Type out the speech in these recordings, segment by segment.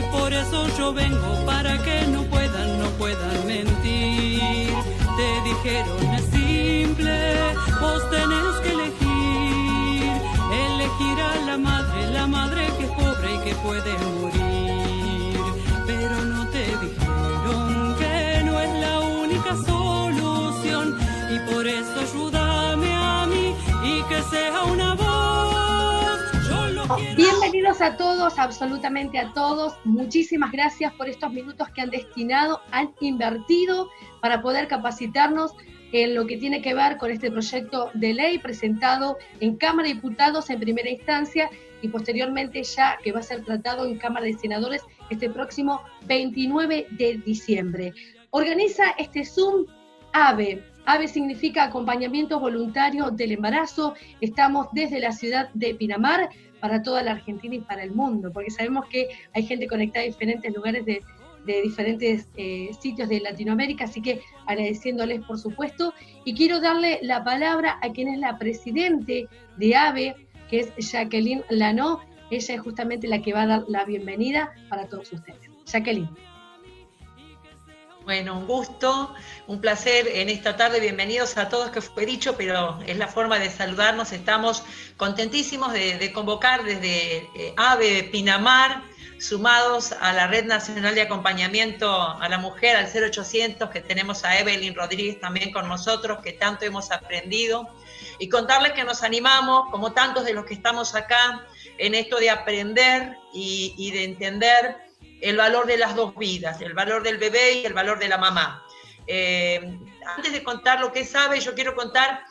y por eso yo vengo para que no puedan mentir. Te dijeron es simple, vos tenés que elegir a la madre que es pobre y que puede morir. Pero no te dijeron que no es la única solución, y por eso ayúdame a mí y que sea una voz. Yo lo quiero. Bienvenidos a todos, absolutamente a todos. Muchísimas gracias por estos minutos que han invertido para poder capacitarnos en lo que tiene que ver con este proyecto de ley presentado en Cámara de Diputados en primera instancia y posteriormente ya que va a ser tratado en Cámara de Senadores este próximo 29 de diciembre. Organiza este Zoom AVE. AVE significa Acompañamiento Voluntario del Embarazo. Estamos desde la ciudad de Pinamar para toda la Argentina y para el mundo, porque sabemos que hay gente conectada en diferentes lugares de diferentes sitios de Latinoamérica, así que agradeciéndoles por supuesto, y quiero darle la palabra a quien es la presidente de AVE, que es Jacqueline Lanó. Ella es justamente la que va a dar la bienvenida para todos ustedes. Jacqueline. Bueno, un gusto, un placer en esta tarde, bienvenidos a todos, que fue dicho, pero es la forma de saludarnos. Estamos contentísimos de convocar desde AVE Pinamar, sumados a la Red Nacional de Acompañamiento a la Mujer, al 0800, que tenemos a Evelyn Rodríguez también con nosotros, que tanto hemos aprendido, y contarles que nos animamos, como tantos de los que estamos acá, en esto de aprender y de entender el valor de las dos vidas, el valor del bebé y el valor de la mamá. Antes de contar lo que sabe, yo quiero contar,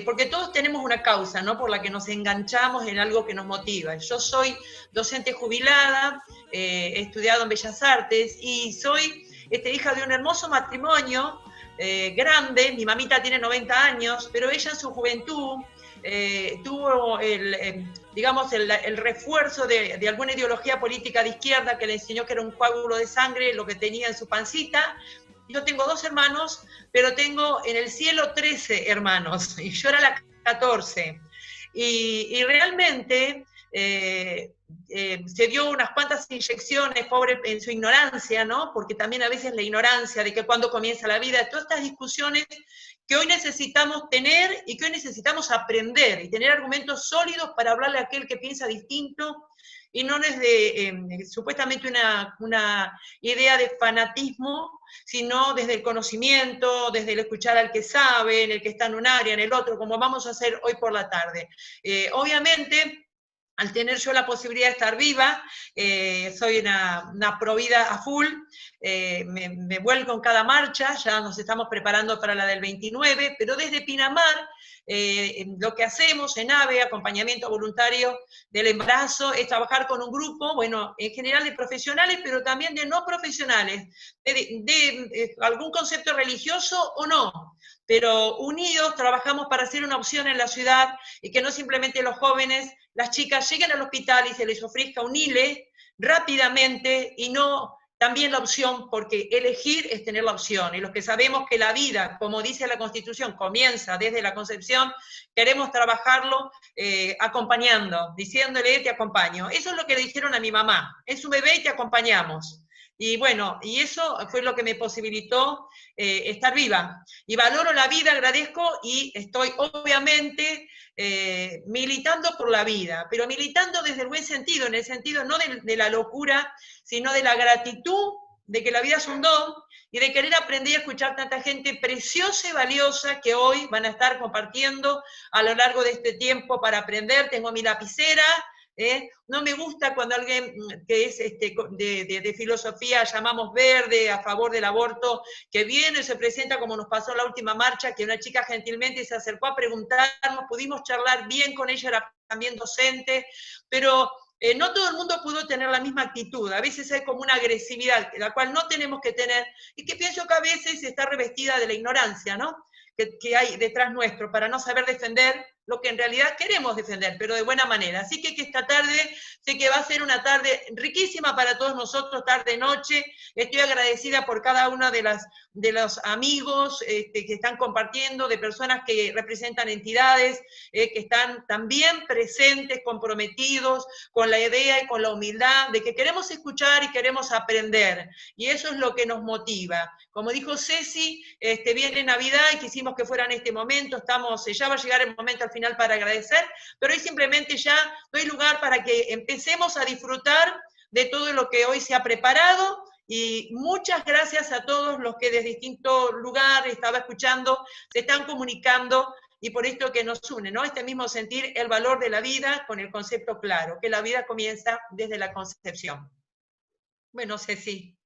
porque todos tenemos una causa, ¿no?, por la que nos enganchamos en algo que nos motiva. Yo soy docente jubilada, he estudiado en Bellas Artes y soy hija de un hermoso matrimonio grande. Mi mamita tiene 90 años, pero ella en su juventud tuvo el refuerzo de alguna ideología política de izquierda que le enseñó que era un coágulo de sangre lo que tenía en su pancita. Yo tengo 2 hermanos, pero tengo en el cielo 13 hermanos, y yo era la 14. Y realmente se dio unas cuantas inyecciones, pobre, en su ignorancia, ¿no? Porque también a veces la ignorancia de que cuándo comienza la vida, todas estas discusiones que hoy necesitamos tener y que hoy necesitamos aprender y tener argumentos sólidos para hablarle a aquel que piensa distinto, y no desde supuestamente una idea de fanatismo, sino desde el conocimiento, desde el escuchar al que sabe, en el que está en un área, en el otro, como vamos a hacer hoy por la tarde. Obviamente, al tener yo la posibilidad de estar viva, soy una provida a full, me vuelco en cada marcha, ya nos estamos preparando para la del 29, pero desde Pinamar, lo que hacemos en AVE, Acompañamiento Voluntario del Embarazo, es trabajar con un grupo, bueno, en general de profesionales, pero también de no profesionales, de algún concepto religioso o no, pero unidos trabajamos para hacer una opción en la ciudad y que no simplemente los jóvenes, las chicas lleguen al hospital y se les ofrezca un ILE rápidamente, y no también la opción, porque elegir es tener la opción, y los que sabemos que la vida, como dice la Constitución, comienza desde la concepción, queremos trabajarlo acompañando, diciéndole te acompaño. Eso es lo que le dijeron a mi mamá, es un bebé y te acompañamos. Y bueno, y eso fue lo que me posibilitó estar viva. Y valoro la vida, agradezco, y estoy obviamente militando por la vida, pero militando desde el buen sentido, en el sentido no de la locura, sino de la gratitud, de que la vida es un don, y de querer aprender a escuchar tanta gente preciosa y valiosa que hoy van a estar compartiendo a lo largo de este tiempo para aprender. Tengo mi lapicera. No me gusta cuando alguien que es de filosofía, llamamos verde, a favor del aborto, que viene y se presenta como nos pasó en la última marcha, que una chica gentilmente se acercó a preguntarnos, pudimos charlar bien con ella, era también docente, pero no todo el mundo pudo tener la misma actitud. A veces hay como una agresividad, la cual no tenemos que tener, y que pienso que a veces está revestida de la ignorancia, ¿no?, que hay detrás nuestro, para no saber defender lo que en realidad queremos defender, pero de buena manera. Así que esta tarde sé que va a ser una tarde riquísima para todos nosotros, tarde-noche. Estoy agradecida por cada una de los amigos que están compartiendo, de personas que representan entidades, que están también presentes, comprometidos con la idea y con la humildad de que queremos escuchar y queremos aprender. Y eso es lo que nos motiva. Como dijo Ceci, viene Navidad y quisimos que fuera en este momento, ya va a llegar el momento al final para agradecer, pero hoy simplemente ya doy lugar para que empecemos a disfrutar de todo lo que hoy se ha preparado, y muchas gracias a todos los que desde distintos lugares, estaba escuchando, se están comunicando, y por esto que nos une, ¿no? Este mismo sentir el valor de la vida con el concepto claro, que la vida comienza desde la concepción. Bueno, Ceci.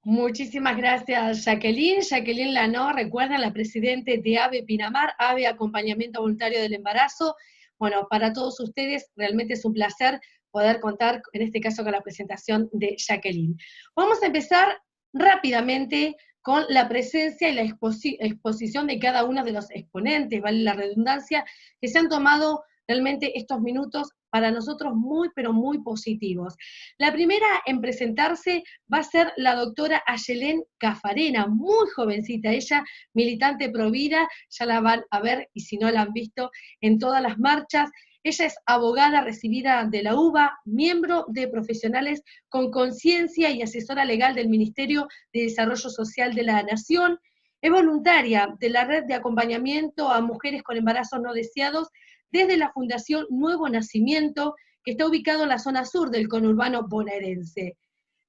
Muchísimas gracias, Jacqueline. Jacqueline Lanó, recuerdan, la presidente de AVE Pinamar, AVE Acompañamiento Voluntario del Embarazo. Bueno, para todos ustedes realmente es un placer poder contar, en este caso, con la presentación de Jacqueline. Vamos a empezar rápidamente con la presencia y la exposición de cada uno de los exponentes, vale la redundancia, que se han tomado realmente estos minutos para nosotros muy, pero muy positivos. La primera en presentarse va a ser la doctora Ayelén Cafarena, muy jovencita, ella militante pro vida, ya la van a ver, y si no la han visto, en todas las marchas. Ella es abogada recibida de la UBA, miembro de Profesionales con Conciencia y asesora legal del Ministerio de Desarrollo Social de la Nación. Es voluntaria de la Red de Acompañamiento a Mujeres con Embarazos No Deseados desde la Fundación Nuevo Nacimiento, que está ubicado en la zona sur del conurbano bonaerense.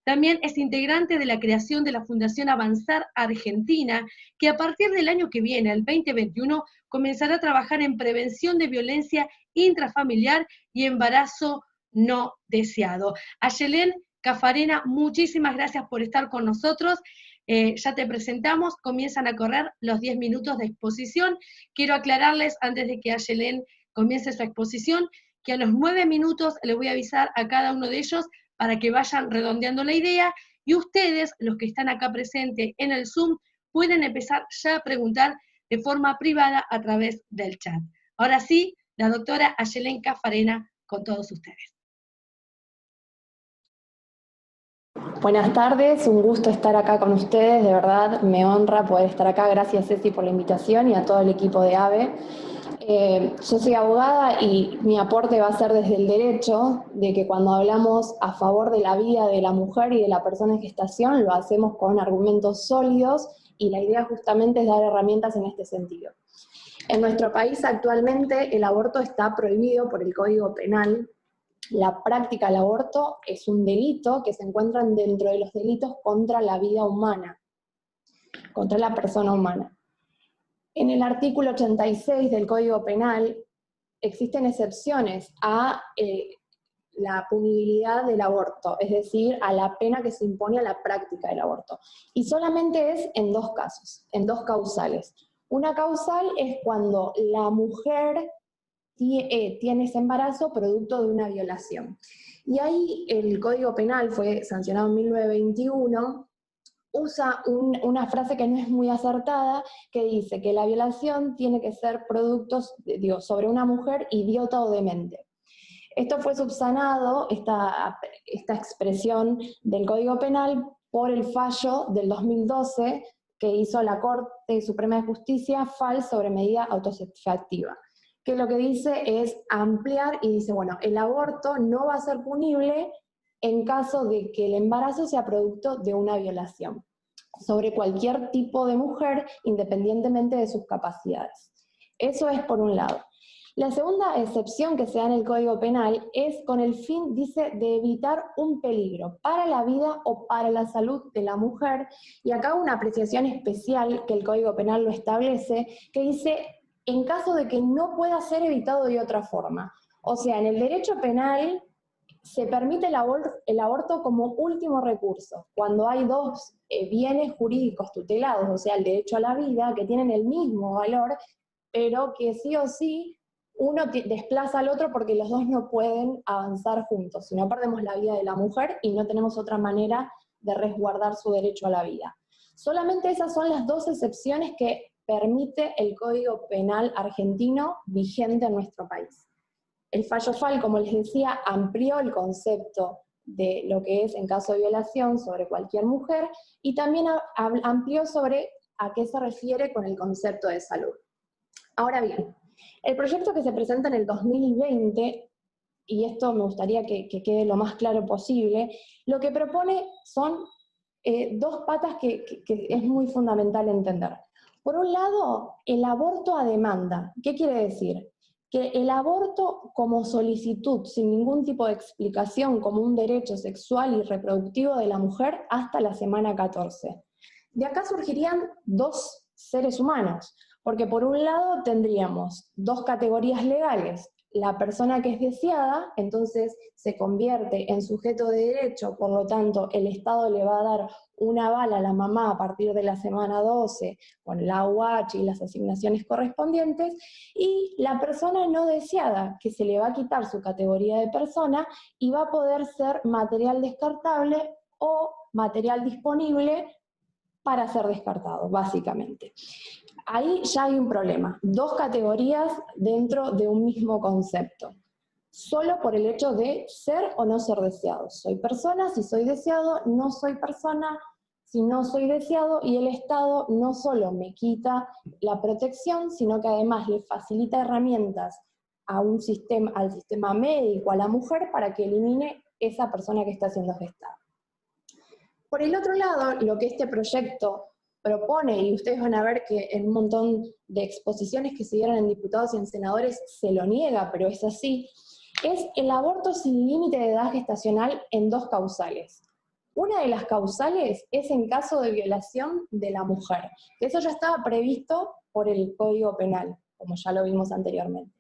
También es integrante de la creación de la Fundación Avanzar Argentina, que a partir del año que viene, el 2021, comenzará a trabajar en prevención de violencia intrafamiliar y embarazo no deseado. Ayelén Cafarena, muchísimas gracias por estar con nosotros. Ya te presentamos, comienzan a correr los 10 minutos de exposición. Quiero aclararles, antes de que Ayelén comience su exposición, que a los 9 minutos les voy a avisar a cada uno de ellos para que vayan redondeando la idea, y ustedes, los que están acá presentes en el Zoom, pueden empezar ya a preguntar de forma privada a través del chat. Ahora sí, la doctora Ayelén Cafarena con todos ustedes. Buenas tardes, un gusto estar acá con ustedes, de verdad me honra poder estar acá. Gracias, Ceci, por la invitación, y a todo el equipo de AVE. Yo soy abogada y mi aporte va a ser desde el derecho, de que cuando hablamos a favor de la vida de la mujer y de la persona en gestación, lo hacemos con argumentos sólidos, y la idea justamente es dar herramientas en este sentido. En nuestro país actualmente el aborto está prohibido por el Código Penal. La práctica del aborto es un delito que se encuentra dentro de los delitos contra la vida humana, contra la persona humana. En el artículo 86 del Código Penal existen excepciones a la punibilidad del aborto, es decir, a la pena que se impone a la práctica del aborto. Y solamente es en dos casos, en dos causales. Una causal es cuando la mujer tiene ese embarazo producto de una violación. Y ahí el Código Penal fue sancionado en 1921, usa una frase que no es muy acertada, que dice que la violación tiene que ser producto, sobre una mujer idiota o demente. Esto fue subsanado, esta expresión del Código Penal, por el fallo del 2012 que hizo la Corte Suprema de Justicia, FAL, sobre medida autosatisfactiva, que lo que dice es ampliar y dice, bueno, el aborto no va a ser punible en caso de que el embarazo sea producto de una violación, sobre cualquier tipo de mujer, independientemente de sus capacidades. Eso es por un lado. La segunda excepción que se da en el Código Penal es con el fin, dice, de evitar un peligro para la vida o para la salud de la mujer, y acá una apreciación especial que el Código Penal lo establece, que dice, en caso de que no pueda ser evitado de otra forma. O sea, en el derecho penal se permite el aborto como último recurso, cuando hay dos bienes jurídicos tutelados, o sea, el derecho a la vida, que tienen el mismo valor, pero que sí o sí uno desplaza al otro porque los dos no pueden avanzar juntos, si no perdemos la vida de la mujer y no tenemos otra manera de resguardar su derecho a la vida. Solamente esas son las dos excepciones que permite el Código Penal argentino vigente en nuestro país. El fallo FAL, como les decía, amplió el concepto de lo que es en caso de violación sobre cualquier mujer y también amplió sobre a qué se refiere con el concepto de salud. Ahora bien, el proyecto que se presenta en el 2020, y esto me gustaría que quede lo más claro posible, lo que propone son dos patas que es muy fundamental entender. Por un lado, el aborto a demanda. ¿Qué quiere decir? Que el aborto como solicitud, sin ningún tipo de explicación, como un derecho sexual y reproductivo de la mujer hasta la semana 14. De acá surgirían dos seres humanos, porque por un lado tendríamos dos categorías legales. La persona que es deseada, entonces se convierte en sujeto de derecho, por lo tanto el Estado le va a dar un aval a la mamá a partir de la semana 12, con la UH y las asignaciones correspondientes, y la persona no deseada, que se le va a quitar su categoría de persona y va a poder ser material descartable o material disponible para ser descartado, básicamente. Ahí ya hay un problema, dos categorías dentro de un mismo concepto, solo por el hecho de ser o no ser deseado. Soy persona si soy deseado, no soy persona si no soy deseado, y el Estado no solo me quita la protección, sino que además le facilita herramientas al sistema médico, a la mujer, para que elimine esa persona que está siendo gestada. Por el otro lado, lo que este proyecto propone, y ustedes van a ver que en un montón de exposiciones que se dieron en diputados y en senadores se lo niega, pero es así, es el aborto sin límite de edad gestacional en dos causales. Una de las causales es en caso de violación de la mujer, que eso ya estaba previsto por el Código Penal, como ya lo vimos anteriormente.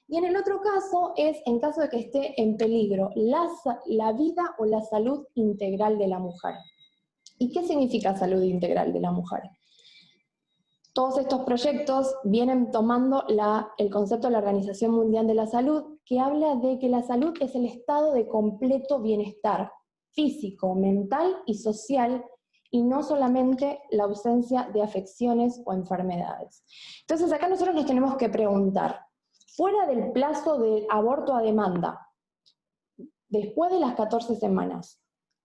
Y en el otro caso es en caso de que esté en peligro la vida o la salud integral de la mujer. ¿Y qué significa salud integral de la mujer? Todos estos proyectos vienen tomando el concepto de la Organización Mundial de la Salud, que habla de que la salud es el estado de completo bienestar físico, mental y social, y no solamente la ausencia de afecciones o enfermedades. Entonces acá nosotros nos tenemos que preguntar, fuera del plazo de aborto a demanda, después de las 14 semanas,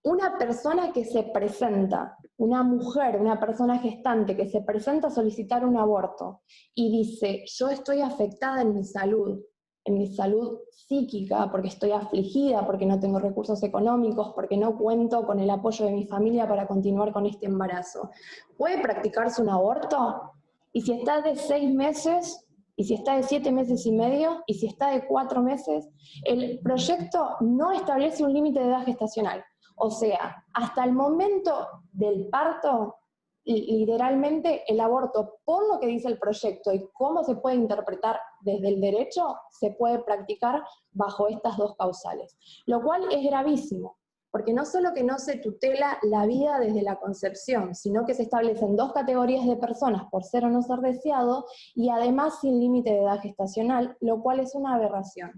una persona que se presenta, una mujer, una persona gestante que se presenta a solicitar un aborto y dice, yo estoy afectada en mi salud psíquica, porque estoy afligida, porque no tengo recursos económicos, porque no cuento con el apoyo de mi familia para continuar con este embarazo, ¿puede practicarse un aborto? Y si está de 6 meses, y si está de 7 meses y medio, y si está de 4 meses, el proyecto no establece un límite de edad gestacional. O sea, hasta el momento del parto, literalmente el aborto, por lo que dice el proyecto y cómo se puede interpretar desde el derecho, se puede practicar bajo estas dos causales. Lo cual es gravísimo, porque no solo que no se tutela la vida desde la concepción, sino que se establecen dos categorías de personas por ser o no ser deseado, y además sin límite de edad gestacional, lo cual es una aberración.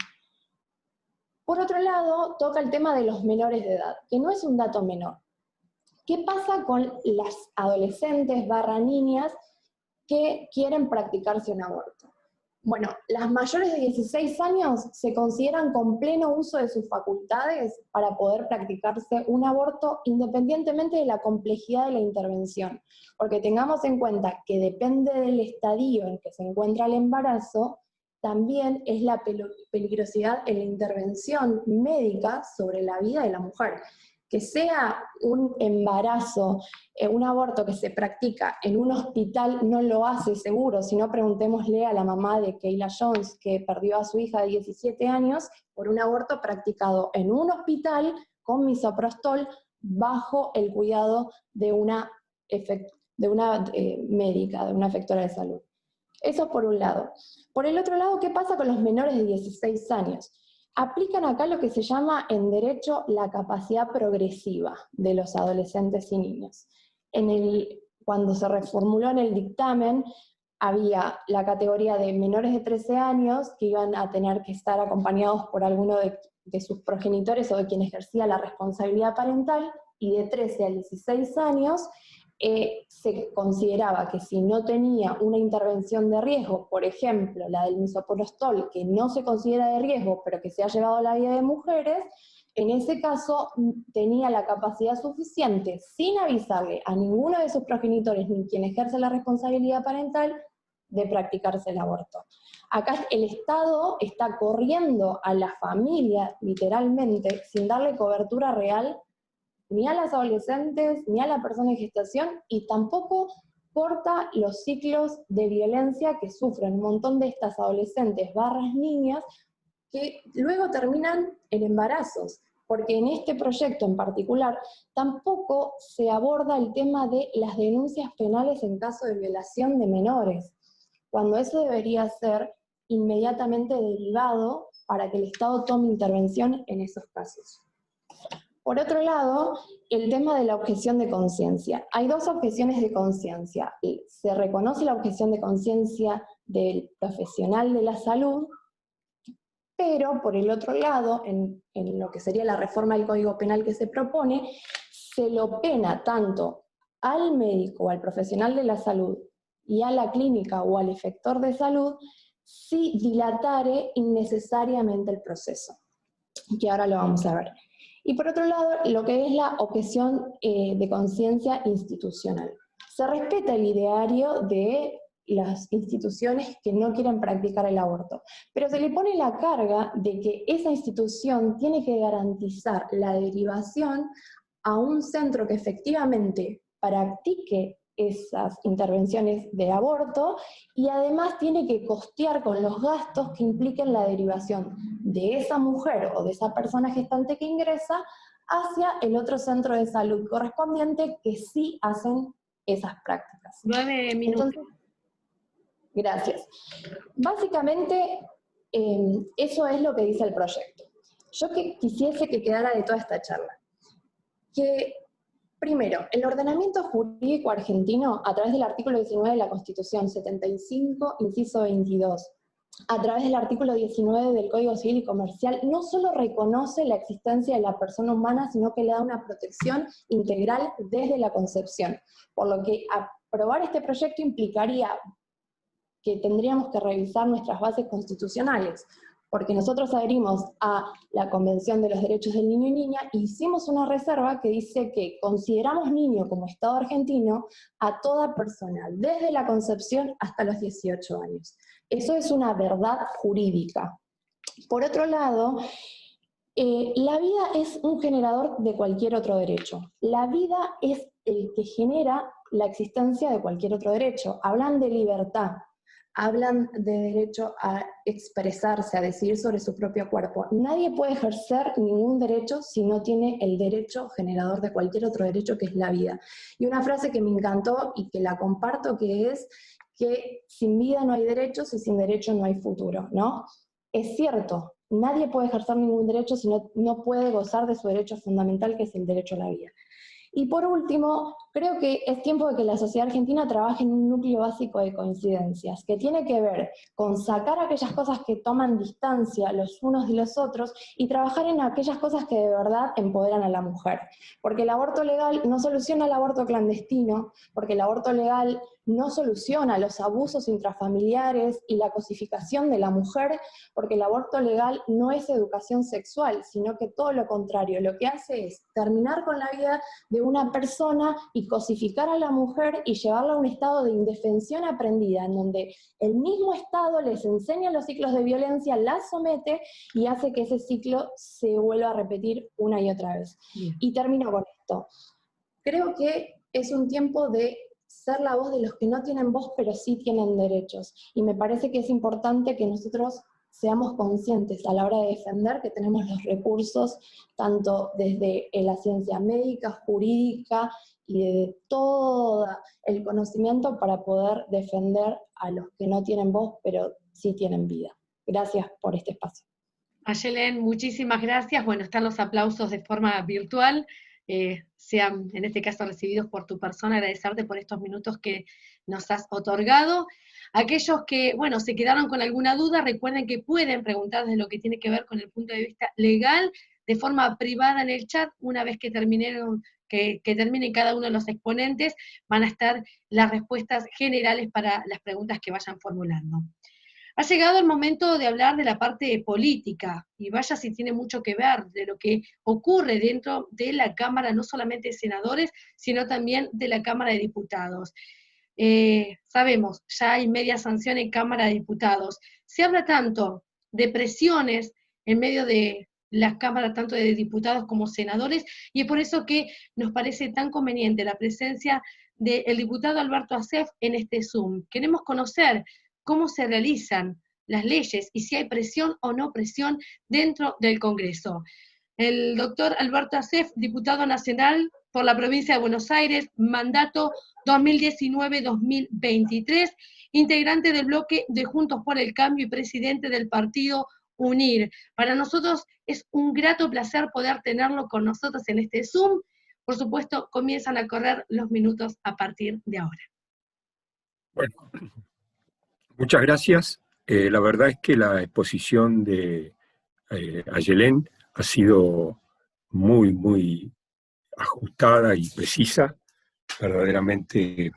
Por otro lado, toca el tema de los menores de edad, que no es un dato menor. ¿Qué pasa con las adolescentes / niñas que quieren practicarse un aborto? Bueno, las mayores de 16 años se consideran con pleno uso de sus facultades para poder practicarse un aborto independientemente de la complejidad de la intervención, porque tengamos en cuenta que depende del estadio en que se encuentra el embarazo, también es la peligrosidad en la intervención médica sobre la vida de la mujer. Que sea un embarazo, un aborto que se practica en un hospital no lo hace seguro, si no preguntémosle a la mamá de Kayla Jones, que perdió a su hija de 17 años por un aborto practicado en un hospital con misoprostol bajo el cuidado de una médica, de una efectora de salud. Eso por un lado. Por el otro lado, ¿qué pasa con los menores de 16 años? Aplican acá lo que se llama en derecho la capacidad progresiva de los adolescentes y niños. Cuando se reformuló en el dictamen, había la categoría de menores de 13 años que iban a tener que estar acompañados por alguno de sus progenitores o de quien ejercía la responsabilidad parental, y de 13 a 16 años se consideraba que si no tenía una intervención de riesgo, por ejemplo, la del misoprostol, que no se considera de riesgo, pero que se ha llevado a la vida de mujeres, en ese caso tenía la capacidad suficiente, sin avisarle a ninguno de sus progenitores ni quien ejerce la responsabilidad parental, de practicarse el aborto. Acá el Estado está corriendo a la familia, literalmente, sin darle cobertura real ni a las adolescentes, ni a la persona en gestación, y tampoco corta los ciclos de violencia que sufren un montón de estas adolescentes / niñas, que luego terminan en embarazos, porque en este proyecto en particular tampoco se aborda el tema de las denuncias penales en caso de violación de menores, cuando eso debería ser inmediatamente derivado para que el Estado tome intervención en esos casos. Por otro lado, el tema de la objeción de conciencia. Hay dos objeciones de conciencia. Se reconoce la objeción de conciencia del profesional de la salud, pero por el otro lado, en lo que sería la reforma del Código Penal que se propone, se lo pena tanto al médico o al profesional de la salud y a la clínica o al efector de salud si dilatare innecesariamente el proceso, que ahora lo vamos a ver. Y por otro lado, lo que es la objeción de conciencia institucional. Se respeta el ideario de las instituciones que no quieren practicar el aborto, pero se le pone la carga de que esa institución tiene que garantizar la derivación a un centro que efectivamente practique esas intervenciones de aborto y además tiene que costear con los gastos que impliquen la derivación de esa mujer o de esa persona gestante que ingresa hacia el otro centro de salud correspondiente que sí hacen esas prácticas. 9 minutos. Entonces, gracias. Básicamente, eso es lo que dice el proyecto. Yo quisiese que quedara de toda esta charla que, primero, el ordenamiento jurídico argentino, a través del artículo 19 de la Constitución 75, inciso 22, a través del artículo 19 del Código Civil y Comercial, no solo reconoce la existencia de la persona humana, sino que le da una protección integral desde la concepción. Por lo que aprobar este proyecto implicaría que tendríamos que revisar nuestras bases constitucionales, porque nosotros adherimos a la Convención de los Derechos del Niño y Niña y hicimos una reserva que dice que consideramos niño como Estado argentino a toda persona, desde la concepción hasta los 18 años. Eso es una verdad jurídica. Por otro lado, la vida es un generador de cualquier otro derecho. La vida es el que genera la existencia de cualquier otro derecho. Hablan de libertad. Hablan de derecho a expresarse, a decidir sobre su propio cuerpo. Nadie puede ejercer ningún derecho si no tiene el derecho generador de cualquier otro derecho, que es la vida. Y una frase que me encantó y que la comparto, que es que sin vida no hay derechos y sin derecho no hay futuro, ¿no? Es cierto, nadie puede ejercer ningún derecho si no puede gozar de su derecho fundamental, que es el derecho a la vida. Y por último, creo que es tiempo de que la sociedad argentina trabaje en un núcleo básico de coincidencias, que tiene que ver con sacar aquellas cosas que toman distancia los unos de los otros y trabajar en aquellas cosas que de verdad empoderan a la mujer. Porque el aborto legal no soluciona el aborto clandestino, porque el aborto legal no soluciona los abusos intrafamiliares y la cosificación de la mujer, porque el aborto legal no es educación sexual, sino que todo lo contrario, lo que hace es terminar con la vida de una persona y cosificar a la mujer y llevarla a un estado de indefensión aprendida, en donde el mismo Estado les enseña los ciclos de violencia, la somete y hace que ese ciclo se vuelva a repetir una y otra vez. Bien. Y termino con esto. Creo que es un tiempo de ser la voz de los que no tienen voz pero sí tienen derechos. Y me parece que es importante que nosotros seamos conscientes a la hora de defender que tenemos los recursos, tanto desde la ciencia médica, jurídica y de todo el conocimiento para poder defender a los que no tienen voz pero sí tienen vida. Gracias por este espacio. Ayelen, muchísimas gracias. Bueno, están los aplausos de forma virtual. Sean en este caso recibidos por tu persona, agradecerte por estos minutos que nos has otorgado. Aquellos que, bueno, se quedaron con alguna duda, recuerden que pueden preguntar de lo que tiene que ver con el punto de vista legal, de forma privada en el chat, una vez que terminaron que terminen cada uno de los exponentes, van a estar las respuestas generales para las preguntas que vayan formulando. Ha llegado el momento de hablar de la parte política, y vaya si tiene mucho que ver de lo que ocurre dentro de la Cámara, no solamente de senadores, sino también de la Cámara de Diputados. Sabemos, ya hay media sanción en Cámara de Diputados. Se habla tanto de presiones en medio de las cámaras, tanto de diputados como senadores, y es por eso que nos parece tan conveniente la presencia del diputado Alberto Asef en este Zoom. Queremos conocer cómo se realizan las leyes y si hay presión o no presión dentro del Congreso. El doctor Alberto Asef, diputado nacional por la provincia de Buenos Aires, mandato 2019-2023, integrante del bloque de Juntos por el Cambio y presidente del partido UNIR. Para nosotros es un grato placer poder tenerlo con nosotros en este Zoom. Por supuesto, comienzan a correr los minutos a partir de ahora. Bueno, muchas gracias. La verdad es que la exposición de Ayelén ha sido muy, muy ajustada y precisa. Verdaderamente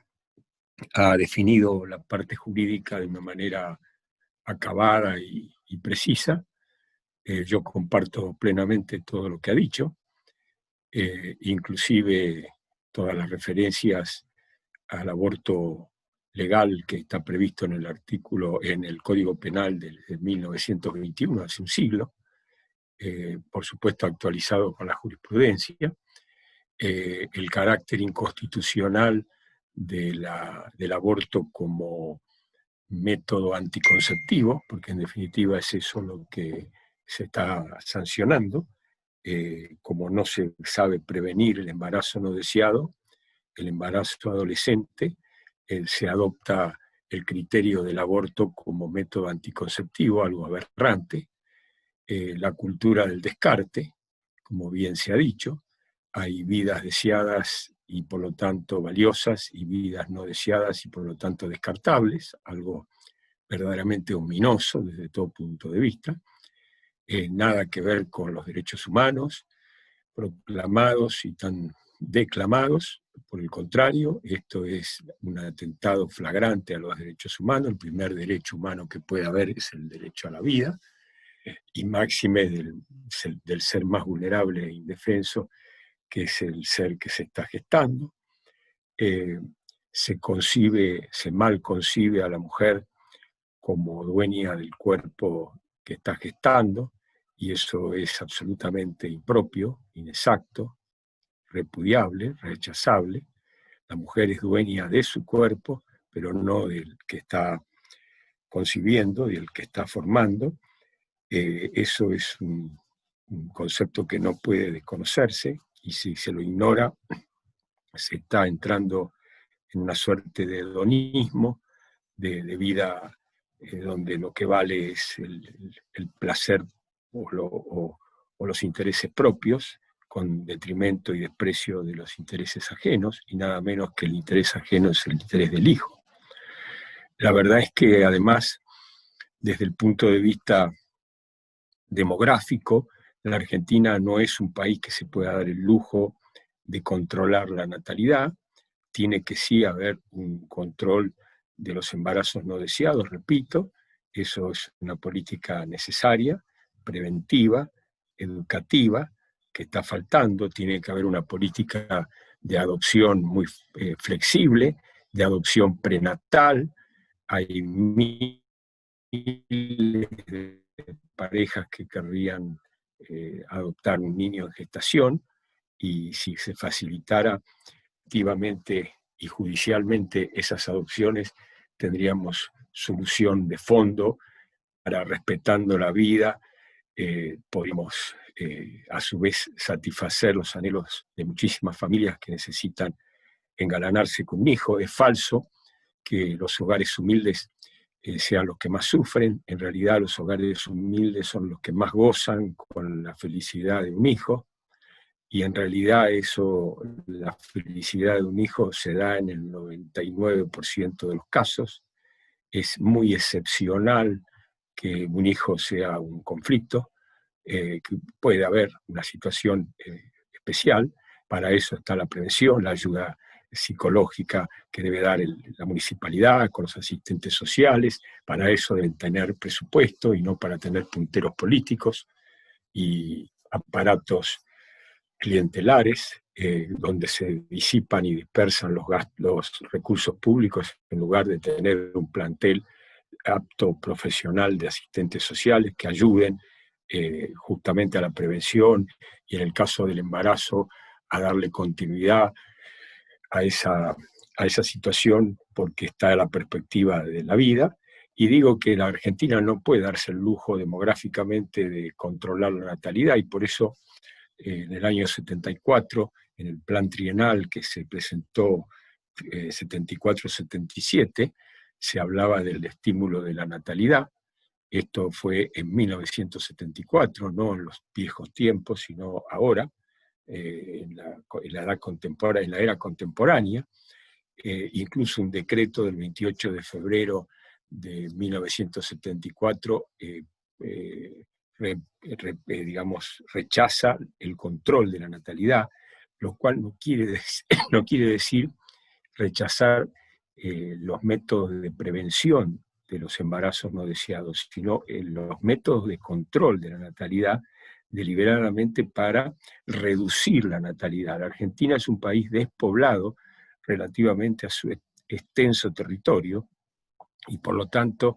ha definido la parte jurídica de una manera acabada y precisa. Yo comparto plenamente todo lo que ha dicho, inclusive todas las referencias al aborto legal que está previsto en el artículo, en el Código Penal de 1921, hace un siglo, por supuesto actualizado con la jurisprudencia, el carácter inconstitucional del aborto como método anticonceptivo, porque en definitiva es eso lo que se está sancionando, como no se sabe prevenir el embarazo no deseado, el embarazo adolescente, se adopta el criterio del aborto como método anticonceptivo, algo aberrante, la cultura del descarte, como bien se ha dicho, hay vidas deseadas y por lo tanto valiosas, y vidas no deseadas y por lo tanto descartables, algo verdaderamente ominoso desde todo punto de vista, nada que ver con los derechos humanos, proclamados y tan declamados. Por el contrario, esto es un atentado flagrante a los derechos humanos. El primer derecho humano que puede haber es el derecho a la vida, y máxime del ser más vulnerable e indefenso, que es el ser que se está gestando. Se mal concibe a la mujer como dueña del cuerpo que está gestando, y eso es absolutamente impropio, inexacto, repudiable, rechazable. La mujer es dueña de su cuerpo, pero no del que está concibiendo, del que está formando. Eso es un concepto que no puede desconocerse, y si se lo ignora, se está entrando en una suerte de hedonismo, de vida donde lo que vale es el placer o los intereses propios, con detrimento y desprecio de los intereses ajenos, y nada menos que el interés ajeno es el interés del hijo. La verdad es que además, desde el punto de vista demográfico, la Argentina no es un país que se pueda dar el lujo de controlar la natalidad. Tiene que sí haber un control de los embarazos no deseados, repito, eso es una política necesaria, preventiva, educativa, que está faltando. Tiene que haber una política de adopción muy flexible, de adopción prenatal. Hay miles de parejas que querrían adoptar un niño en gestación, y si se facilitara activamente y judicialmente esas adopciones, tendríamos solución de fondo para, respetando la vida, podemos a su vez satisfacer los anhelos de muchísimas familias que necesitan engalanarse con un hijo. Es falso que los hogares humildes sean los que más sufren. En realidad los hogares humildes son los que más gozan con la felicidad de un hijo, y en realidad la felicidad de un hijo se da en el 99% de los casos. Es muy excepcional que un hijo sea un conflicto, que puede haber una situación especial, Para eso está la prevención, la ayuda psicológica que debe dar la municipalidad con los asistentes sociales. Para eso deben tener presupuesto y no para tener punteros políticos y aparatos clientelares, donde se disipan y dispersan los recursos públicos en lugar de tener un plantel apto profesional de asistentes sociales que ayuden justamente a la prevención y en el caso del embarazo a darle continuidad a esa situación porque está la perspectiva de la vida. Y digo que la Argentina no puede darse el lujo demográficamente de controlar la natalidad y por eso en el año 74, en el plan trienal que se presentó 74-77, se hablaba del estímulo de la natalidad. Esto fue en 1974, no en los viejos tiempos, sino ahora, en la edad contemporánea, en la era contemporánea. Incluso un decreto del 28 de febrero de 1974 digamos, rechaza el control de la natalidad, lo cual no quiere decir rechazar los métodos de prevención de los embarazos no deseados, sino los métodos de control de la natalidad deliberadamente para reducir la natalidad. La Argentina es un país despoblado relativamente a su extenso territorio y por lo tanto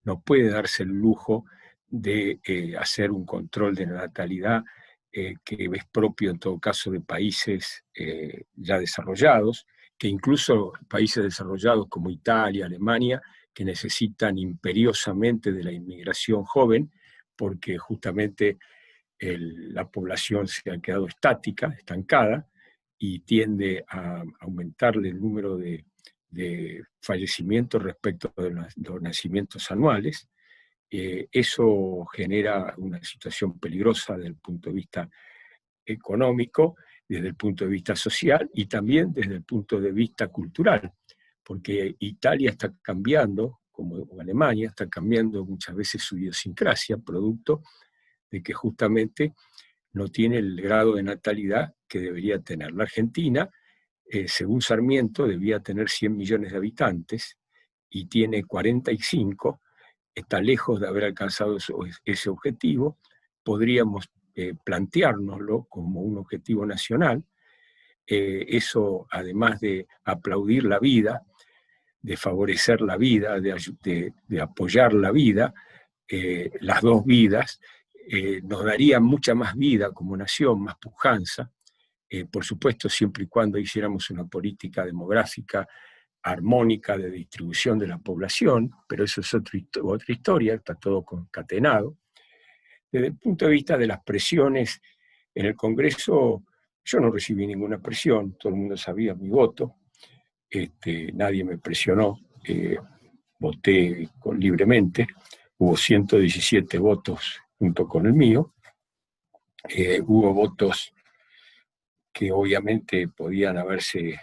no puede darse el lujo de hacer un control de la natalidad que es propio en todo caso de países ya desarrollados, que incluso países desarrollados como Italia, Alemania, que necesitan imperiosamente de la inmigración joven, porque justamente la población se ha quedado estática, estancada, y tiende a aumentarle el número de fallecimientos respecto de los nacimientos anuales. Eso genera una situación peligrosa desde el punto de vista económico, desde el punto de vista social y también desde el punto de vista cultural, porque Italia está cambiando, como Alemania, está cambiando muchas veces su idiosincrasia, producto de que justamente no tiene el grado de natalidad que debería tener. La Argentina, según Sarmiento, debía tener 100 millones de habitantes y tiene 45, está lejos de haber alcanzado ese objetivo. Podríamos planteárnoslo como un objetivo nacional. Eso, además de aplaudir la vida, de favorecer la vida, de apoyar la vida, las dos vidas, nos daría mucha más vida como nación, más pujanza, por supuesto siempre y cuando hiciéramos una política demográfica armónica de distribución de la población, pero eso es otra historia, está todo concatenado. Desde el punto de vista de las presiones en el Congreso, yo no recibí ninguna presión, todo el mundo sabía mi voto, nadie me presionó, voté libremente, hubo 117 votos junto con el mío, hubo votos que obviamente podían haberse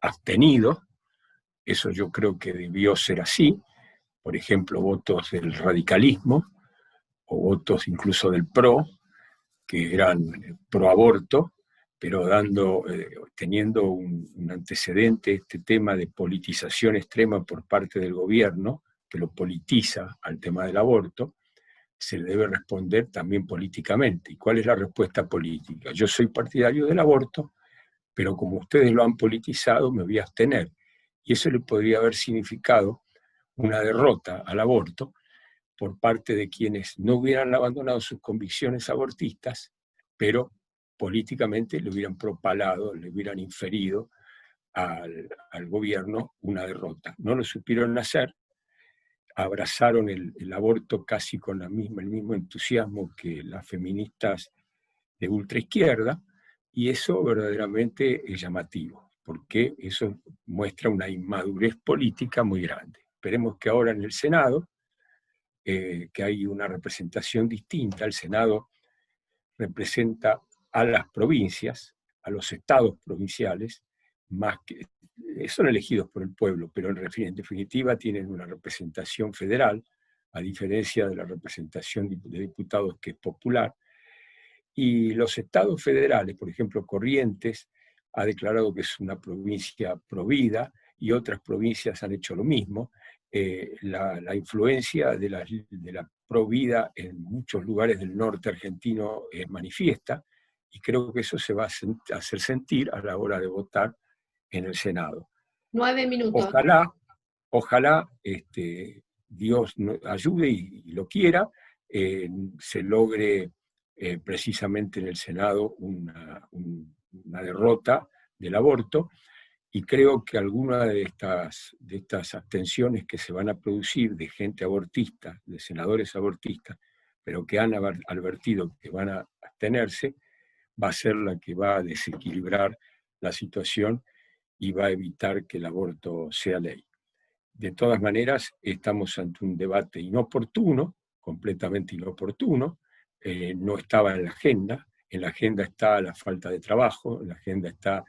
abstenido, eso yo creo que debió ser así, por ejemplo, votos del radicalismo, o votos incluso del PRO, que eran pro aborto, pero teniendo un antecedente, este tema de politización extrema por parte del gobierno, que lo politiza al tema del aborto, se le debe responder también políticamente. ¿Y cuál es la respuesta política? Yo soy partidario del aborto, pero como ustedes lo han politizado, me voy a abstener. Y eso le podría haber significado una derrota al aborto por parte de quienes no hubieran abandonado sus convicciones abortistas, pero políticamente le hubieran propalado, le hubieran inferido al gobierno una derrota. No lo supieron hacer, abrazaron el aborto casi con el mismo entusiasmo que las feministas de ultraizquierda, y eso verdaderamente es llamativo, porque eso muestra una inmadurez política muy grande. Esperemos que ahora en el Senado, que hay una representación distinta, el Senado representa a las provincias, a los estados provinciales, más que son elegidos por el pueblo, pero en definitiva tienen una representación federal, a diferencia de la representación de diputados que es popular, Y los estados federales, por ejemplo, Corrientes ha declarado que es una provincia provida y otras provincias han hecho lo mismo. La influencia de la provida en muchos lugares del norte argentino es manifiesta, y creo que eso se va a hacer sentir a la hora de votar en el Senado. 9 minutos. Ojalá Dios ayude y lo quiera, se logre precisamente en el Senado una derrota del aborto, y creo que alguna de estas abstenciones que se van a producir de gente abortista, de senadores abortistas, pero que han advertido que van a abstenerse, va a ser la que va a desequilibrar la situación y va a evitar que el aborto sea ley. De todas maneras, estamos ante un debate inoportuno, completamente inoportuno, no estaba en la agenda está la falta de trabajo, en la agenda está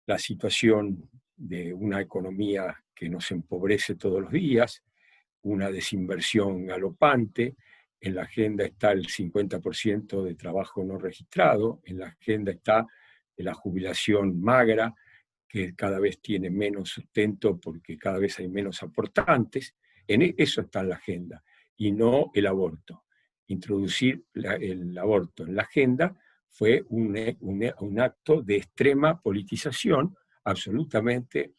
la situación de una economía que nos empobrece todos los días, una desinversión galopante, en la agenda está el 50% de trabajo no registrado, en la agenda está la jubilación magra, que cada vez tiene menos sustento porque cada vez hay menos aportantes. Eso está en la agenda, y no el aborto. Introducir el aborto en la agenda fue un acto de extrema politización, absolutamente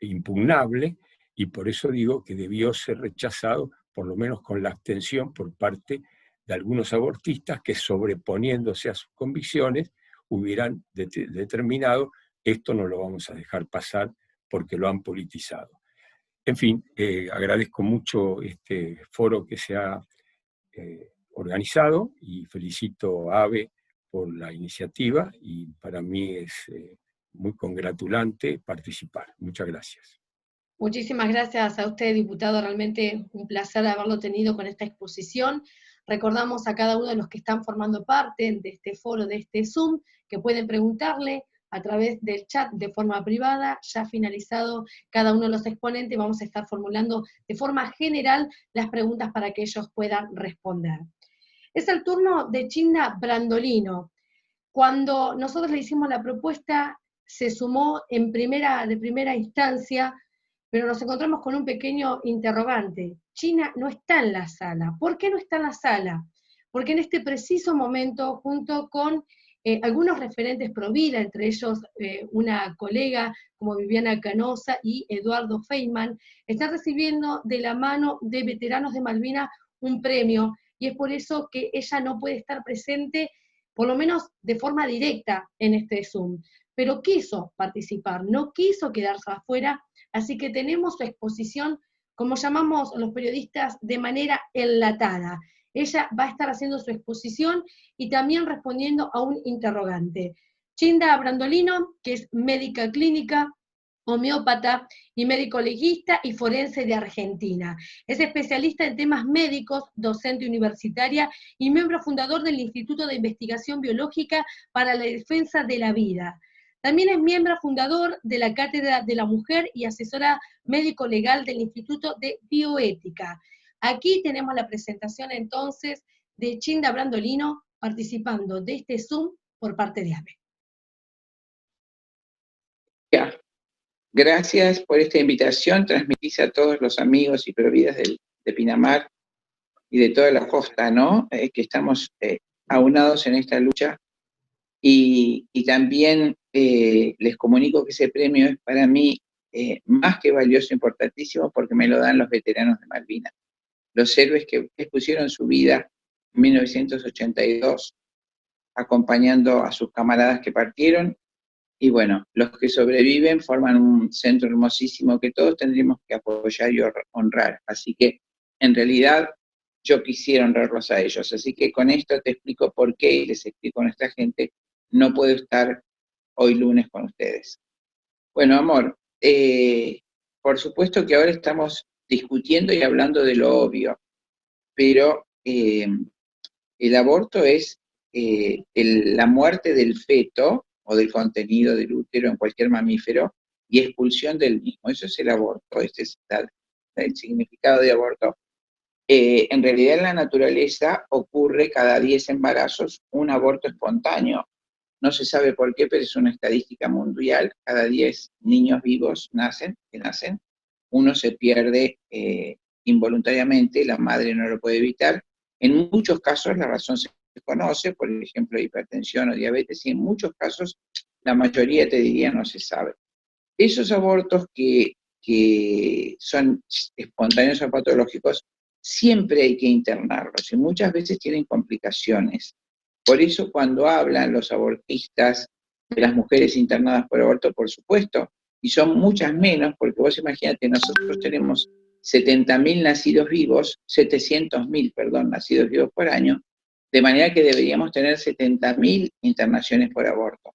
impugnable, y por eso digo que debió ser rechazado, por lo menos con la abstención por parte de algunos abortistas que, sobreponiéndose a sus convicciones, hubieran determinado: esto no lo vamos a dejar pasar porque lo han politizado. En fin, agradezco mucho este foro que se ha organizado, y felicito a AVE por la iniciativa, y para mí es muy congratulante participar. Muchas gracias. Muchísimas gracias a usted, diputado. Realmente un placer haberlo tenido con esta exposición. Recordamos a cada uno de los que están formando parte de este foro, de este Zoom, que pueden preguntarle a través del chat de forma privada. Ya finalizado cada uno de los exponentes, vamos a estar formulando de forma general las preguntas para que ellos puedan responder. Es el turno de Chinda Brandolino. Cuando nosotros le hicimos la propuesta, se sumó de primera instancia, pero nos encontramos con un pequeño interrogante. China no está en la sala. ¿Por qué no está en la sala? Porque en este preciso momento, junto con algunos referentes pro vida, entre ellos una colega como Viviana Canosa y Eduardo Feynman, están recibiendo de la mano de veteranos de Malvinas un premio, y es por eso que ella no puede estar presente, por lo menos de forma directa, en este Zoom. Pero quiso participar, no quiso quedarse afuera, así que tenemos su exposición, como llamamos los periodistas, de manera enlatada. Ella va a estar haciendo su exposición y también respondiendo a un interrogante. Chinda Brandolino, que es médica clínica, homeópata y médico legista y forense de Argentina. Es especialista en temas médicos, docente universitaria y miembro fundador del Instituto de Investigación Biológica para la Defensa de la Vida. También es miembro fundador de la Cátedra de la Mujer y asesora médico-legal del Instituto de Bioética. Aquí tenemos la presentación entonces de Chinda Brandolino participando de este Zoom por parte de AVE. Gracias por esta invitación. Transmitís a todos los amigos y providas de Pinamar y de toda la costa, ¿no? Que estamos aunados en esta lucha. Y también les comunico que ese premio es para mí más que valioso, importantísimo, porque me lo dan los veteranos de Malvinas. Los héroes que pusieron su vida en 1982 acompañando a sus camaradas que partieron. Y bueno, los que sobreviven forman un centro hermosísimo que todos tendríamos que apoyar y honrar. Así que, en realidad, yo quisiera honrarlos a ellos. Así que con esto te explico por qué, y les explico a nuestra gente, no puedo estar hoy lunes con ustedes. Bueno, amor, por supuesto que ahora estamos discutiendo y hablando de lo obvio, pero el aborto es la muerte del feto o del contenido del útero en cualquier mamífero y expulsión del mismo. Eso es el aborto, este es el significado de aborto. En realidad en la naturaleza ocurre cada 10 embarazos un aborto espontáneo. No se sabe por qué, pero es una estadística mundial. Cada 10 niños vivos que nacen, uno se pierde involuntariamente, la madre no lo puede evitar. En muchos casos la razón se conoce, por ejemplo, hipertensión o diabetes, y en muchos casos, la mayoría te diría no se sabe. Esos abortos que son espontáneos o patológicos, siempre hay que internarlos y muchas veces tienen complicaciones. Por eso cuando hablan los abortistas de las mujeres internadas por aborto, por supuesto, y son muchas menos, porque vos imagínate, nosotros tenemos 70.000 nacidos vivos, 700.000, perdón, nacidos vivos por año, de manera que deberíamos tener 70.000 internaciones por aborto.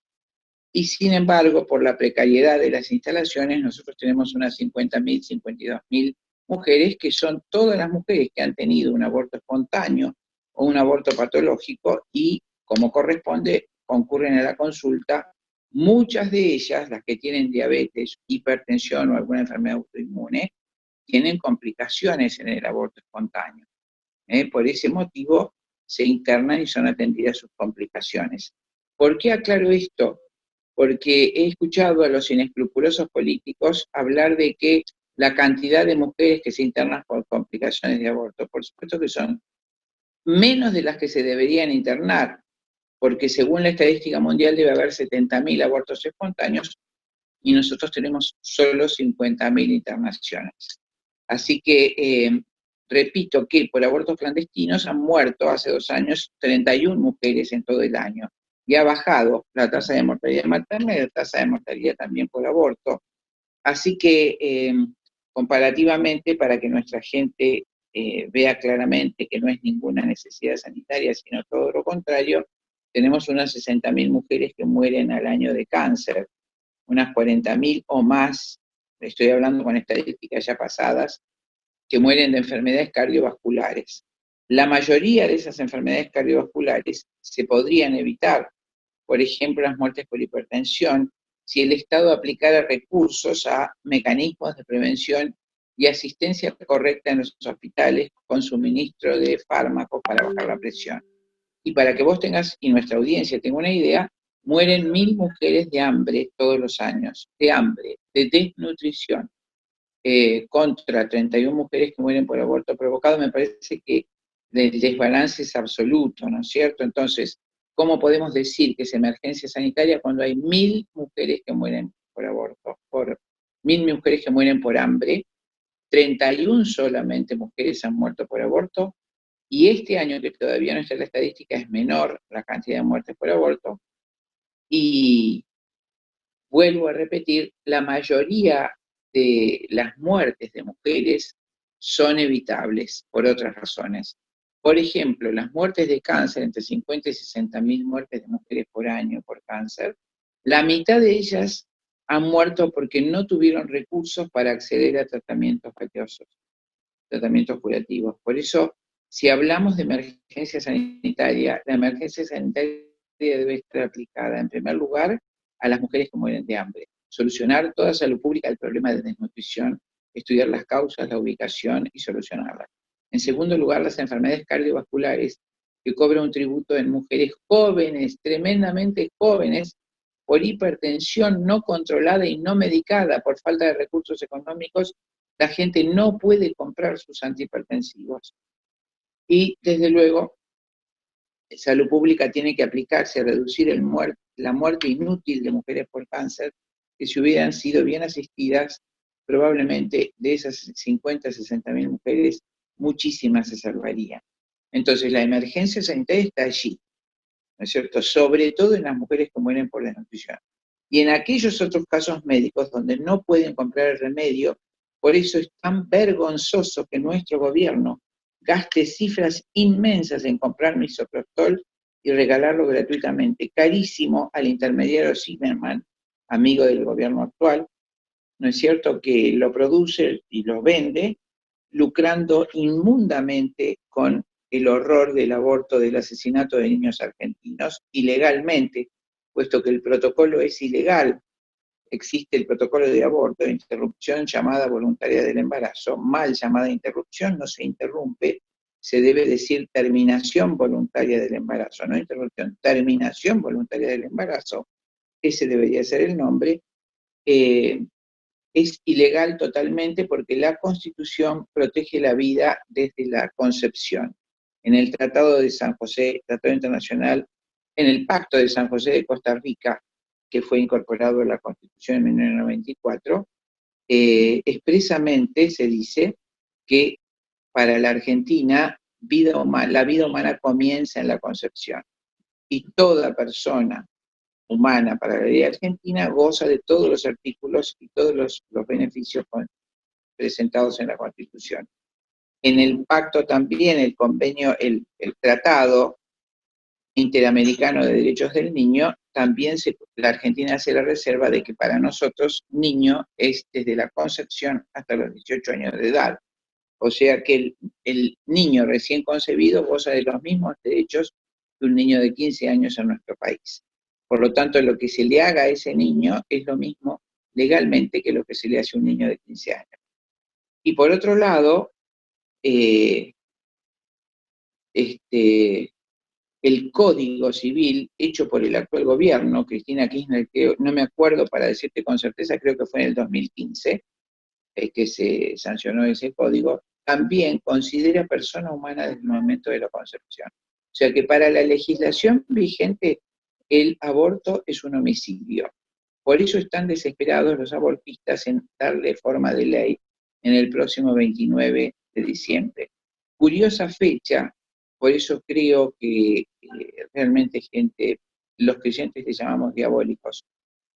Y sin embargo, por la precariedad de las instalaciones, nosotros tenemos unas 50.000, 52.000 mujeres, que son todas las mujeres que han tenido un aborto espontáneo o un aborto patológico y, como corresponde, concurren a la consulta. Muchas de ellas, las que tienen diabetes, hipertensión o alguna enfermedad autoinmune, tienen complicaciones en el aborto espontáneo. Por ese motivo se internan y son atendidas sus complicaciones. ¿Por qué aclaro esto? Porque he escuchado a los inescrupulosos políticos hablar de que la cantidad de mujeres que se internan por complicaciones de aborto, por supuesto que son menos de las que se deberían internar, porque según la estadística mundial debe haber 70.000 abortos espontáneos y nosotros tenemos solo 50.000 internaciones. Así que repito que por abortos clandestinos han muerto hace 2 años 31 mujeres en todo el año, y ha bajado la tasa de mortalidad materna y la tasa de mortalidad también por aborto. Así que, comparativamente, para que nuestra gente vea claramente que no es ninguna necesidad sanitaria, sino todo lo contrario, tenemos unas 60.000 mujeres que mueren al año de cáncer, unas 40.000 o más, estoy hablando con estadísticas ya pasadas, que mueren de enfermedades cardiovasculares. La mayoría de esas enfermedades cardiovasculares se podrían evitar, por ejemplo, las muertes por hipertensión, si el Estado aplicara recursos a mecanismos de prevención y asistencia correcta en los hospitales con suministro de fármacos para bajar la presión. Y para que vos tengas, y nuestra audiencia tenga una idea, mueren 1.000 mujeres de hambre todos los años, de hambre, de desnutrición, contra 31 mujeres que mueren por aborto provocado. Me parece que el desbalance es absoluto, ¿no es cierto? Entonces, ¿cómo podemos decir que es emergencia sanitaria cuando hay 1.000 mujeres que mueren por aborto, 1.000 mujeres que mueren por hambre, 31 solamente mujeres han muerto por aborto, y este año, que todavía no está en la estadística, es menor la cantidad de muertes por aborto, y vuelvo a repetir, la mayoría de las muertes de mujeres son evitables por otras razones. Por ejemplo, las muertes de cáncer, entre 50 y 60.000 muertes de mujeres por año por cáncer, la mitad de ellas han muerto porque no tuvieron recursos para acceder a tratamientos valiosos, tratamientos curativos. Por eso, si hablamos de emergencia sanitaria, la emergencia sanitaria debe estar aplicada, en primer lugar, a las mujeres que mueren de hambre. Solucionar toda salud pública el problema de desnutrición, estudiar las causas, la ubicación y solucionarlas. En segundo lugar, las enfermedades cardiovasculares, que cobran un tributo en mujeres jóvenes, tremendamente jóvenes, por hipertensión no controlada y no medicada, por falta de recursos económicos. La gente no puede comprar sus antihipertensivos. Y, desde luego, salud pública tiene que aplicarse a reducir la muerte inútil de mujeres por cáncer, que si hubieran sido bien asistidas, probablemente de esas 50, 60.000 mujeres, muchísimas se salvarían. Entonces la emergencia sanitaria está allí, ¿no es cierto? Sobre todo en las mujeres que mueren por desnutrición. Y en aquellos otros casos médicos donde no pueden comprar el remedio, por eso es tan vergonzoso que nuestro gobierno gaste cifras inmensas en comprar misoprostol y regalarlo gratuitamente, carísimo, al intermediario Zimmerman, amigo del gobierno actual, ¿no es cierto?, que lo produce y lo vende, lucrando inmundamente con el horror del aborto, del asesinato de niños argentinos, ilegalmente, puesto que el protocolo es ilegal. existe el protocolo de aborto, interrupción llamada voluntaria del embarazo, mal llamada interrupción, no se interrumpe, se debe decir terminación voluntaria del embarazo, no interrupción, terminación voluntaria del embarazo, ese debería ser el nombre, es ilegal totalmente porque la Constitución protege la vida desde la concepción. En el Tratado de San José, Tratado Internacional, en el Pacto de San José de Costa Rica, que fue incorporado a la Constitución en 1994, expresamente se dice que para la Argentina la vida humana comienza en la concepción. Y toda persona humana para la vida argentina goza de todos los artículos y todos los beneficios presentados en la Constitución. En el pacto también, el convenio, el Tratado Interamericano de Derechos del Niño, también la Argentina hace la reserva de que para nosotros niño es desde la concepción hasta los 18 años de edad. O sea que el niño recién concebido goza de los mismos derechos que un niño de 15 años en nuestro país. Por lo tanto, lo que se le haga a ese niño es lo mismo legalmente que lo que se le hace a un niño de 15 años. Y por otro lado, el Código Civil hecho por el actual gobierno, Cristina Kirchner, que no me acuerdo para decirte con certeza, creo que fue en el 2015, que se sancionó ese código, también considera persona humana desde el momento de la concepción. O sea que para la legislación vigente, el aborto es un homicidio. Por eso están desesperados los abortistas en darle forma de ley en el próximo 29 de diciembre. Curiosa fecha, por eso creo que realmente los creyentes les llamamos diabólicos,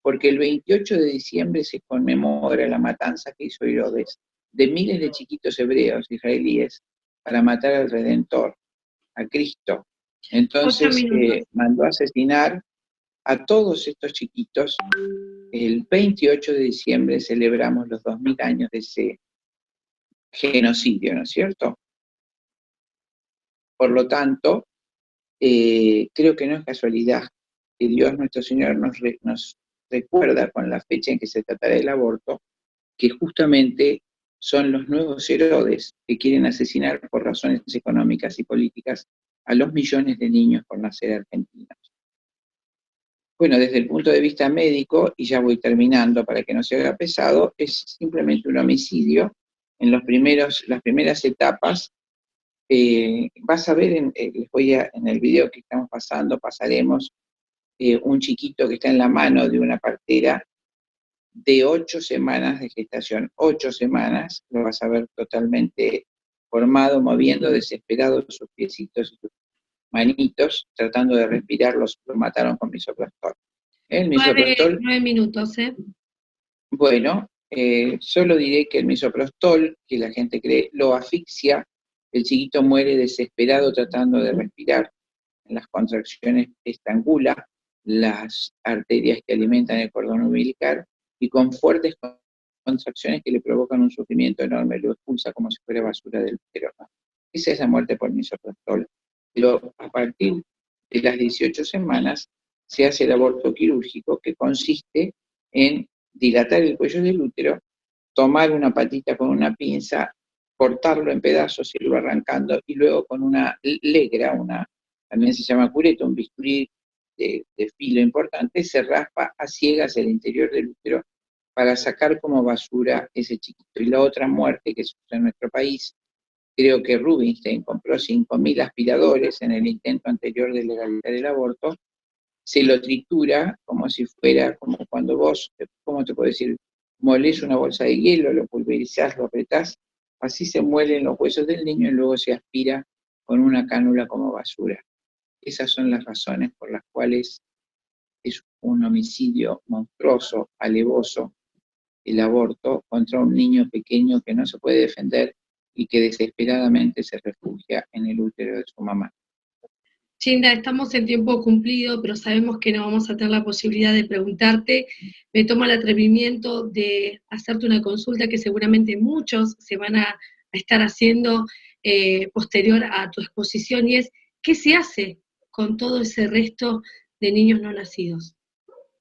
porque el 28 de diciembre se conmemora la matanza que hizo Herodes de miles de chiquitos hebreos israelíes para matar al Redentor, a Cristo. Entonces mandó a asesinar a todos estos chiquitos. El 28 de diciembre celebramos los 2000 años de ese genocidio, ¿no es cierto? Por lo tanto, creo que no es casualidad que Dios nuestro Señor nos recuerda con la fecha en que se tratará el aborto, que justamente son los nuevos Herodes que quieren asesinar por razones económicas y políticas a los millones de niños por nacer argentinos. Bueno, desde el punto de vista médico, y ya voy terminando para que no se haga pesado, es simplemente un homicidio. En las primeras etapas, vas a ver, en el video que estamos pasando, pasaremos un chiquito que está en la mano de una partera de 8 semanas de gestación. 8 semanas, lo vas a ver totalmente formado, moviendo desesperado sus piecitos y sus manitos, tratando de respirar, lo mataron con misoprostol. El misoprostol, 9 minutos, ¿eh? Bueno, solo diré que el misoprostol, que la gente cree, lo asfixia, el chiquito muere desesperado tratando de respirar, en las contracciones estrangula las arterias que alimentan el cordón umbilical, y con fuertes contracciones que le provocan un sufrimiento enorme, lo expulsa como si fuera basura del útero. Esa es la muerte por misoprostol. Pero a partir de las 18 semanas se hace el aborto quirúrgico, que consiste en dilatar el cuello del útero, tomar una patita con una pinza, cortarlo en pedazos, irlo arrancando, y luego con una legra, también se llama cureta, un bisturí de filo importante, se raspa a ciegas el interior del útero para sacar como basura ese chiquito. Y la otra muerte que sucede en nuestro país, creo que Rubinstein compró 5.000 aspiradores en el intento anterior de legalizar el aborto, se lo tritura como si fuera, como cuando vos, ¿cómo te puedo decir? Molés una bolsa de hielo, lo pulverizás, lo apretás, así se muelen los huesos del niño y luego se aspira con una cánula como basura. Esas son las razones por las cuales es un homicidio monstruoso, alevoso, el aborto contra un niño pequeño que no se puede defender y que desesperadamente se refugia en el útero de su mamá. Chinda, estamos en tiempo cumplido, pero sabemos que no vamos a tener la posibilidad de preguntarte. Me tomo el atrevimiento de hacerte una consulta que seguramente muchos se van a estar haciendo posterior a tu exposición, y es, ¿qué se hace con todo ese resto de niños no nacidos?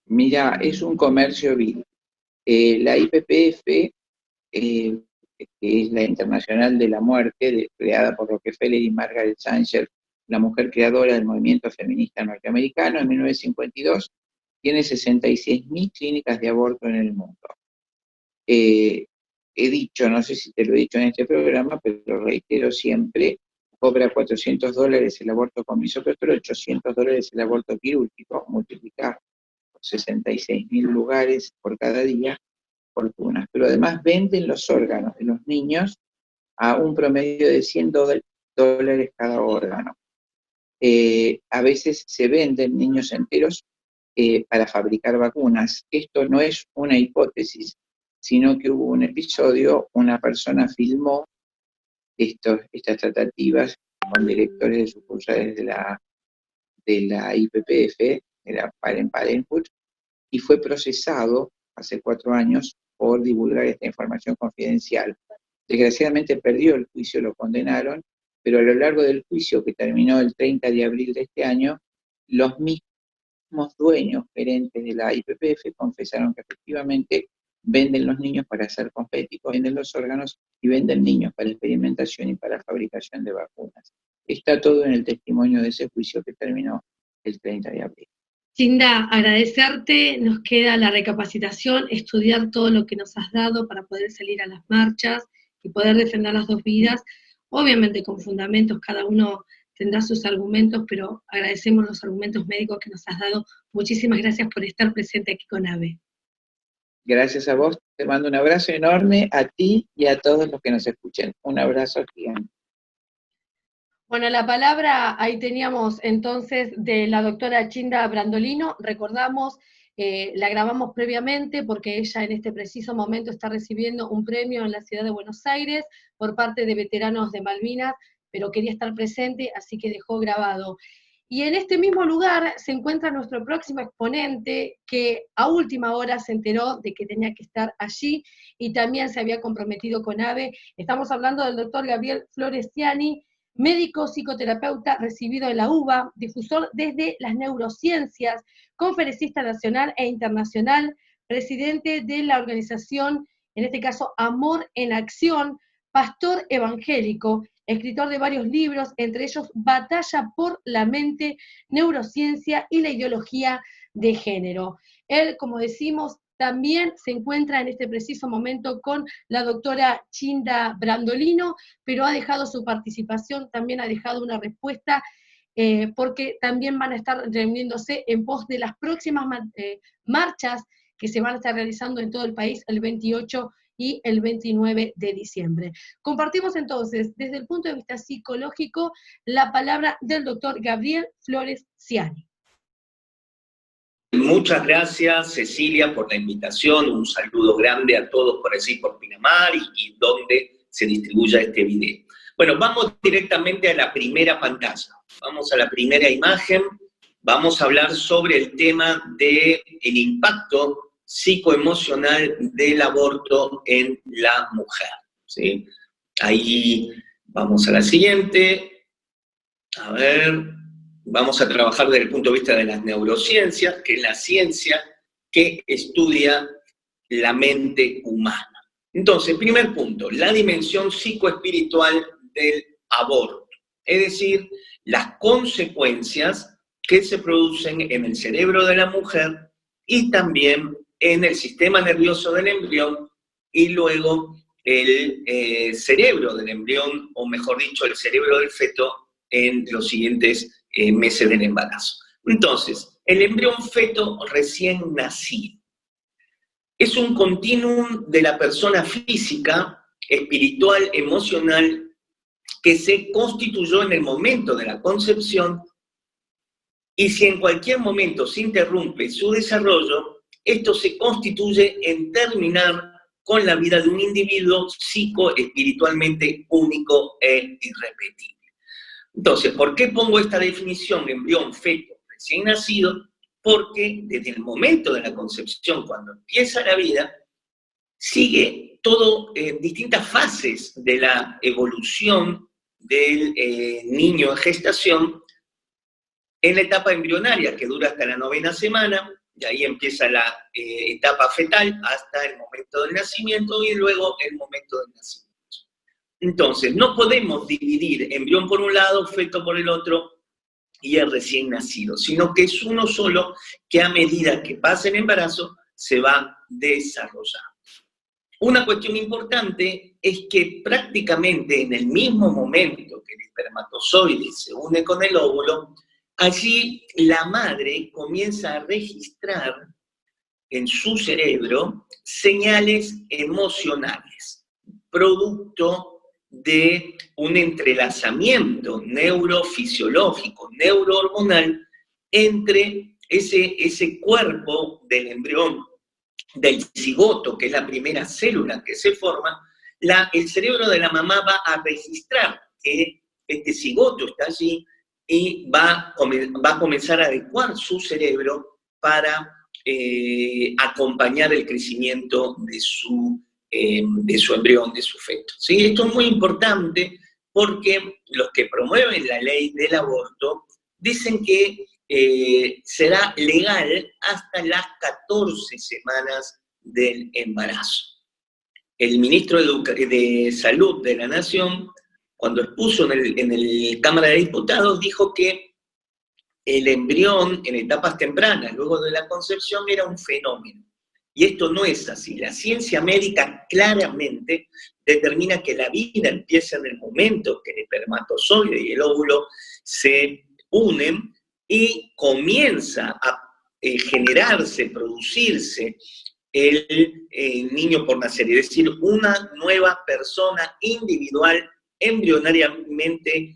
Mira, es un comercio vil. La IPPF, que es la Internacional de la Muerte, creada por Rockefeller y Margaret Sanger, la mujer creadora del movimiento feminista norteamericano, en 1952, tiene 66.000 clínicas de aborto en el mundo. He dicho, no sé si te lo he dicho en este programa, pero lo reitero siempre, cobra $400 el aborto con misoprostol, $800 el aborto quirúrgico, multiplicar 66.000 lugares por cada día, fortunas. Pero además venden los órganos de los niños a un promedio de $100 cada órgano. A veces se venden niños enteros para fabricar vacunas. Esto no es una hipótesis, sino que hubo un episodio, una persona filmó estas tratativas con directores de sucursales de la IPPF, de la Planned Parenthood, y fue procesado hace 4 años por divulgar esta información confidencial. Desgraciadamente perdió el juicio, lo condenaron, pero a lo largo del juicio, que terminó el 30 de abril de este año, los mismos dueños, gerentes de la IPPF, confesaron que efectivamente venden los niños para hacer cosméticos, venden los órganos y venden niños para experimentación y para fabricación de vacunas. Está todo en el testimonio de ese juicio que terminó el 30 de abril. Chinda, agradecerte, nos queda la recapacitación, estudiar todo lo que nos has dado para poder salir a las marchas y poder defender las 2 vidas, obviamente con fundamentos, cada uno tendrá sus argumentos, pero agradecemos los argumentos médicos que nos has dado. Muchísimas gracias por estar presente aquí con AVE. Gracias a vos, te mando un abrazo enorme a ti y a todos los que nos escuchen. Un abrazo gigante. Bueno, la palabra ahí teníamos entonces de la doctora Chinda Brandolino. Recordamos, la grabamos previamente porque ella en este preciso momento está recibiendo un premio en la ciudad de Buenos Aires por parte de veteranos de Malvinas, pero quería estar presente, así que dejó grabado. Y en este mismo lugar se encuentra nuestro próximo exponente, que a última hora se enteró de que tenía que estar allí y también se había comprometido con AVE. Estamos hablando del doctor Gabriel Floresiani, médico psicoterapeuta recibido en la UBA, difusor desde las neurociencias, conferencista nacional e internacional, presidente de la organización, en este caso Amor en Acción, pastor evangélico, escritor de varios libros, entre ellos Batalla por la Mente, Neurociencia y la Ideología de Género. Él, como decimos, también se encuentra en este preciso momento con la doctora Chinda Brandolino, pero ha dejado su participación, también ha dejado una respuesta, porque también van a estar reuniéndose en pos de las próximas marchas que se van a estar realizando en todo el país el 28 y el 29 de diciembre. Compartimos entonces, desde el punto de vista psicológico, la palabra del doctor Gabriel Floresiani. Muchas gracias, Cecilia, por la invitación. Un saludo grande a todos por allí, por Pinamar y donde se distribuya este video. Bueno, vamos directamente a la primera pantalla. Vamos a la primera imagen. Vamos a hablar sobre el tema del impacto psicoemocional del aborto en la mujer, ¿sí? Ahí vamos a la siguiente. A ver, vamos a trabajar desde el punto de vista de las neurociencias, que es la ciencia que estudia la mente humana. Entonces, primer punto, la dimensión psicoespiritual del aborto, es decir, las consecuencias que se producen en el cerebro de la mujer y también en el sistema nervioso del embrión y luego el cerebro del embrión, o mejor dicho, el cerebro del feto en los siguientes meses del embarazo. Entonces, el embrión feto recién nacido es un continuum de la persona física, espiritual, emocional, que se constituyó en el momento de la concepción, y si en cualquier momento se interrumpe su desarrollo, esto se constituye en terminar con la vida de un individuo psicoespiritualmente único e irrepetible. Entonces, ¿por qué pongo esta definición de embrión feto recién nacido? Porque desde el momento de la concepción, cuando empieza la vida, sigue todo distintas fases de la evolución del niño en gestación, en la etapa embrionaria, que dura hasta la 9ª semana, y ahí empieza la etapa fetal hasta el momento del nacimiento y luego el momento del nacimiento. Entonces, no podemos dividir embrión por un lado, feto por el otro y el recién nacido, sino que es uno solo que a medida que pasa el embarazo se va desarrollando. Una cuestión importante es que prácticamente en el mismo momento que el espermatozoide se une con el óvulo, allí la madre comienza a registrar en su cerebro señales emocionales, producto de un entrelazamiento neurofisiológico, neurohormonal, entre ese cuerpo del embrión, del cigoto, que es la primera célula que se forma. El cerebro de la mamá va a registrar que este cigoto está allí y va a comenzar a adecuar su cerebro para acompañar el crecimiento de su embrión, de su feto. ¿Sí? Esto es muy importante porque los que promueven la ley del aborto dicen que será legal hasta las 14 semanas del embarazo. El ministro de Salud de la Nación, cuando expuso en el Cámara de Diputados, dijo que el embrión en etapas tempranas, luego de la concepción, era un fenómeno. Y esto no es así. La ciencia médica claramente determina que la vida empieza en el momento que el espermatozoide y el óvulo se unen y comienza a generarse, producirse el niño por nacer, es decir, una nueva persona individual, embrionariamente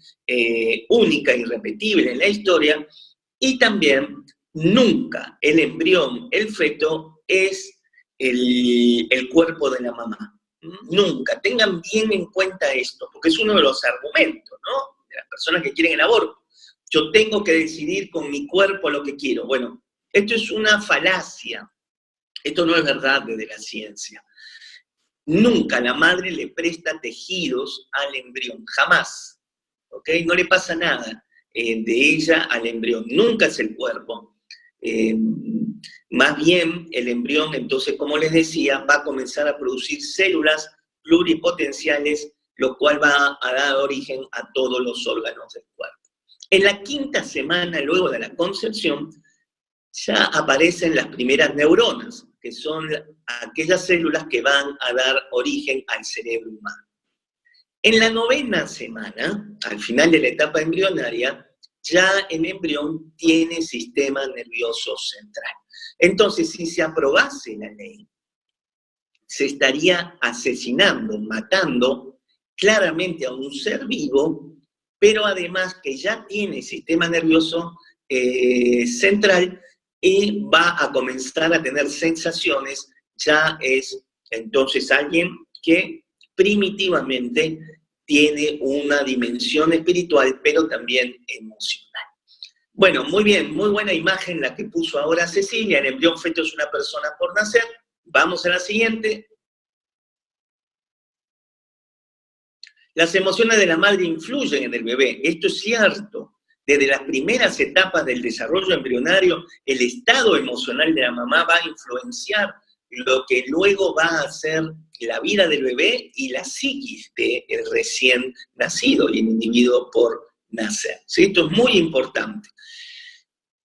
única, irrepetible en la historia, y también nunca el embrión, el feto, es el cuerpo de la mamá. Nunca. Tengan bien en cuenta esto, porque es uno de los argumentos, ¿no?, de las personas que quieren el aborto. Yo tengo que decidir con mi cuerpo lo que quiero. Bueno, esto es una falacia. Esto no es verdad desde la ciencia. Nunca la madre le presta tejidos al embrión, jamás. ¿Ok? No le pasa nada de ella al embrión. Nunca es el cuerpo. Más bien, el embrión, entonces, como les decía, va a comenzar a producir células pluripotenciales, lo cual va a dar origen a todos los órganos del cuerpo. En la 5ª semana, luego de la concepción, ya aparecen las primeras neuronas, que son aquellas células que van a dar origen al cerebro humano. En la 9ª semana, al final de la etapa embrionaria, ya el embrión tiene sistema nervioso central. Entonces, si se aprobase la ley, se estaría asesinando, matando claramente a un ser vivo, pero además que ya tiene sistema nervioso central y va a comenzar a tener sensaciones, ya es entonces alguien que primitivamente tiene una dimensión espiritual, pero también emocional. Bueno, muy bien, muy buena imagen la que puso ahora Cecilia. El embrión feto es una persona por nacer. Vamos a la siguiente. Las emociones de la madre influyen en el bebé. Esto es cierto. Desde las primeras etapas del desarrollo embrionario, el estado emocional de la mamá va a influenciar lo que luego va a ser la vida del bebé y la psiquis del recién nacido y el individuo por nacer. ¿Sí? Esto es muy importante.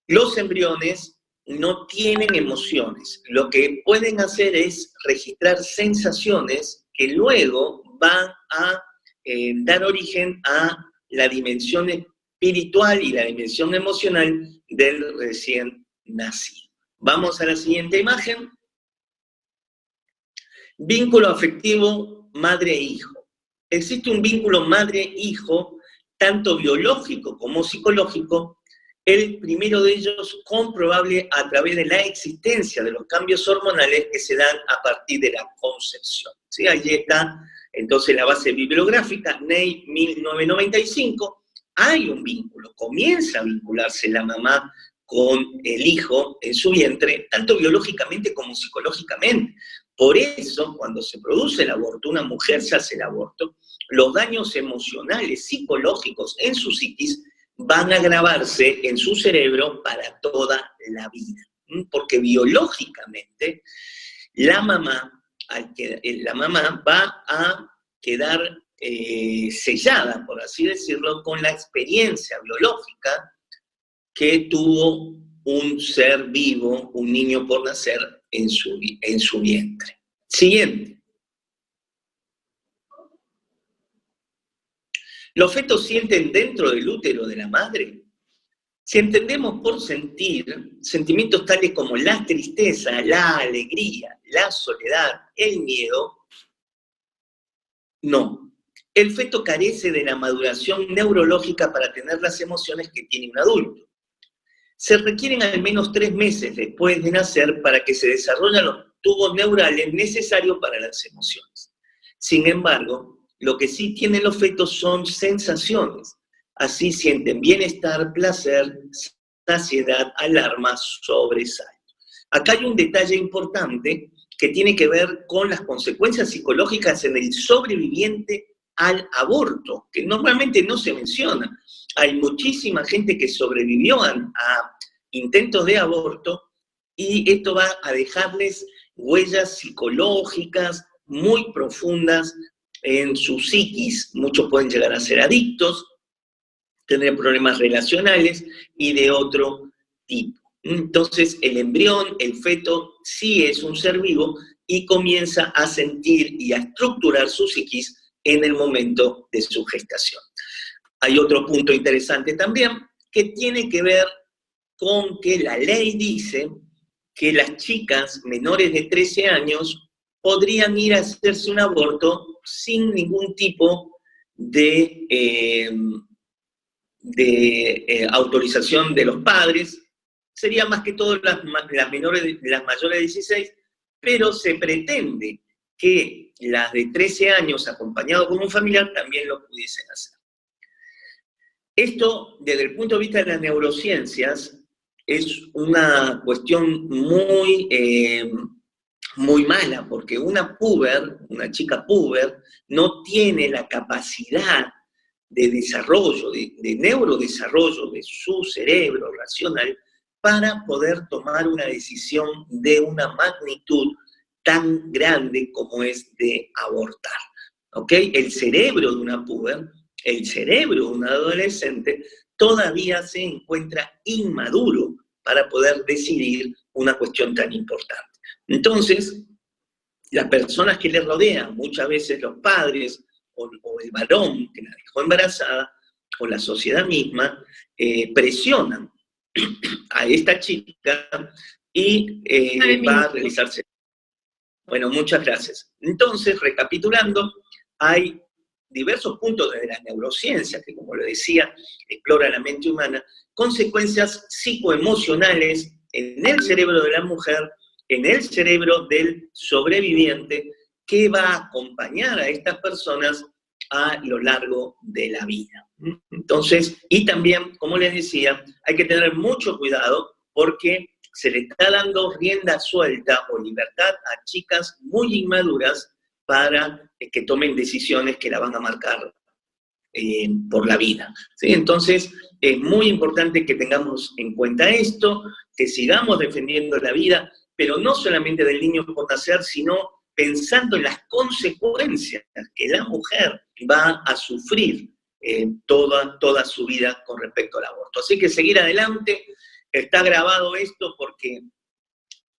Los embriones no tienen emociones. Lo que pueden hacer es registrar sensaciones que luego van a dar origen a la dimensión espiritual y la dimensión emocional del recién nacido. Vamos a la siguiente imagen. Vínculo afectivo madre-hijo. Existe un vínculo madre-hijo, tanto biológico como psicológico, el primero de ellos comprobable a través de la existencia de los cambios hormonales que se dan a partir de la concepción. ¿Sí? Allí está entonces la base bibliográfica, Ney, 1995, hay un vínculo, comienza a vincularse la mamá con el hijo en su vientre, tanto biológicamente como psicológicamente. Por eso, cuando se produce el aborto, una mujer se hace el aborto, los daños emocionales, psicológicos en su psiquis van a grabarse en su cerebro para toda la vida. porque biológicamente la mamá va a quedar sellada, por así decirlo, con la experiencia biológica que tuvo un ser vivo, un niño por nacer en su vientre. Siguiente. ¿Los fetos sienten dentro del útero de la madre? Si entendemos por sentir, sentimientos tales como la tristeza, la alegría, la soledad, el miedo, no. El feto carece de la maduración neurológica para tener las emociones que tiene un adulto. Se requieren al menos 3 meses después de nacer para que se desarrollen los tubos neurales necesarios para las emociones. Sin embargo, lo que sí tienen los fetos son sensaciones. Así sienten bienestar, placer, saciedad, alarma, sobresalto. Acá hay un detalle importante que tiene que ver con las consecuencias psicológicas en el sobreviviente al aborto, que normalmente no se menciona. Hay muchísima gente que sobrevivió a intentos de aborto y esto va a dejarles huellas psicológicas muy profundas en su psiquis. Muchos pueden llegar a ser adictos, tener problemas relacionales y de otro tipo. Entonces, el embrión, el feto, sí es un ser vivo y comienza a sentir y a estructurar su psiquis en el momento de su gestación. Hay otro punto interesante también que tiene que ver con que la ley dice que las chicas menores de 13 años podrían ir a hacerse un aborto sin ningún tipo de autorización de los padres. Sería más que todo las mayores de 16, pero se pretende que las de 13 años acompañados con un familiar también lo pudiesen hacer. Esto, desde el punto de vista de las neurociencias, es una cuestión muy mala, porque una chica puber, no tiene la capacidad de desarrollo, de neurodesarrollo de su cerebro racional para poder tomar una decisión de una magnitud tan grande como es de abortar. ¿Ok? El cerebro de una puber, el cerebro de un adolescente, todavía se encuentra inmaduro para poder decidir una cuestión tan importante. Entonces, las personas que le rodean, muchas veces los padres o el varón que la dejó embarazada, o la sociedad misma, presionan a esta chica y va a realizarse. Bueno, muchas gracias. Entonces, recapitulando, hay diversos puntos desde las neurociencias, que como lo decía, explora la mente humana, consecuencias psicoemocionales en el cerebro de la mujer, en el cerebro del sobreviviente, que va a acompañar a estas personas a lo largo de la vida. Entonces, y también, como les decía, hay que tener mucho cuidado porque se le está dando rienda suelta o libertad a chicas muy inmaduras para que tomen decisiones que la van a marcar por la vida. ¿Sí? Entonces, es muy importante que tengamos en cuenta esto, que sigamos defendiendo la vida, pero no solamente del niño por nacer, sino pensando en las consecuencias que la mujer va a sufrir toda su vida con respecto al aborto. Así que seguir adelante. Está grabado esto porque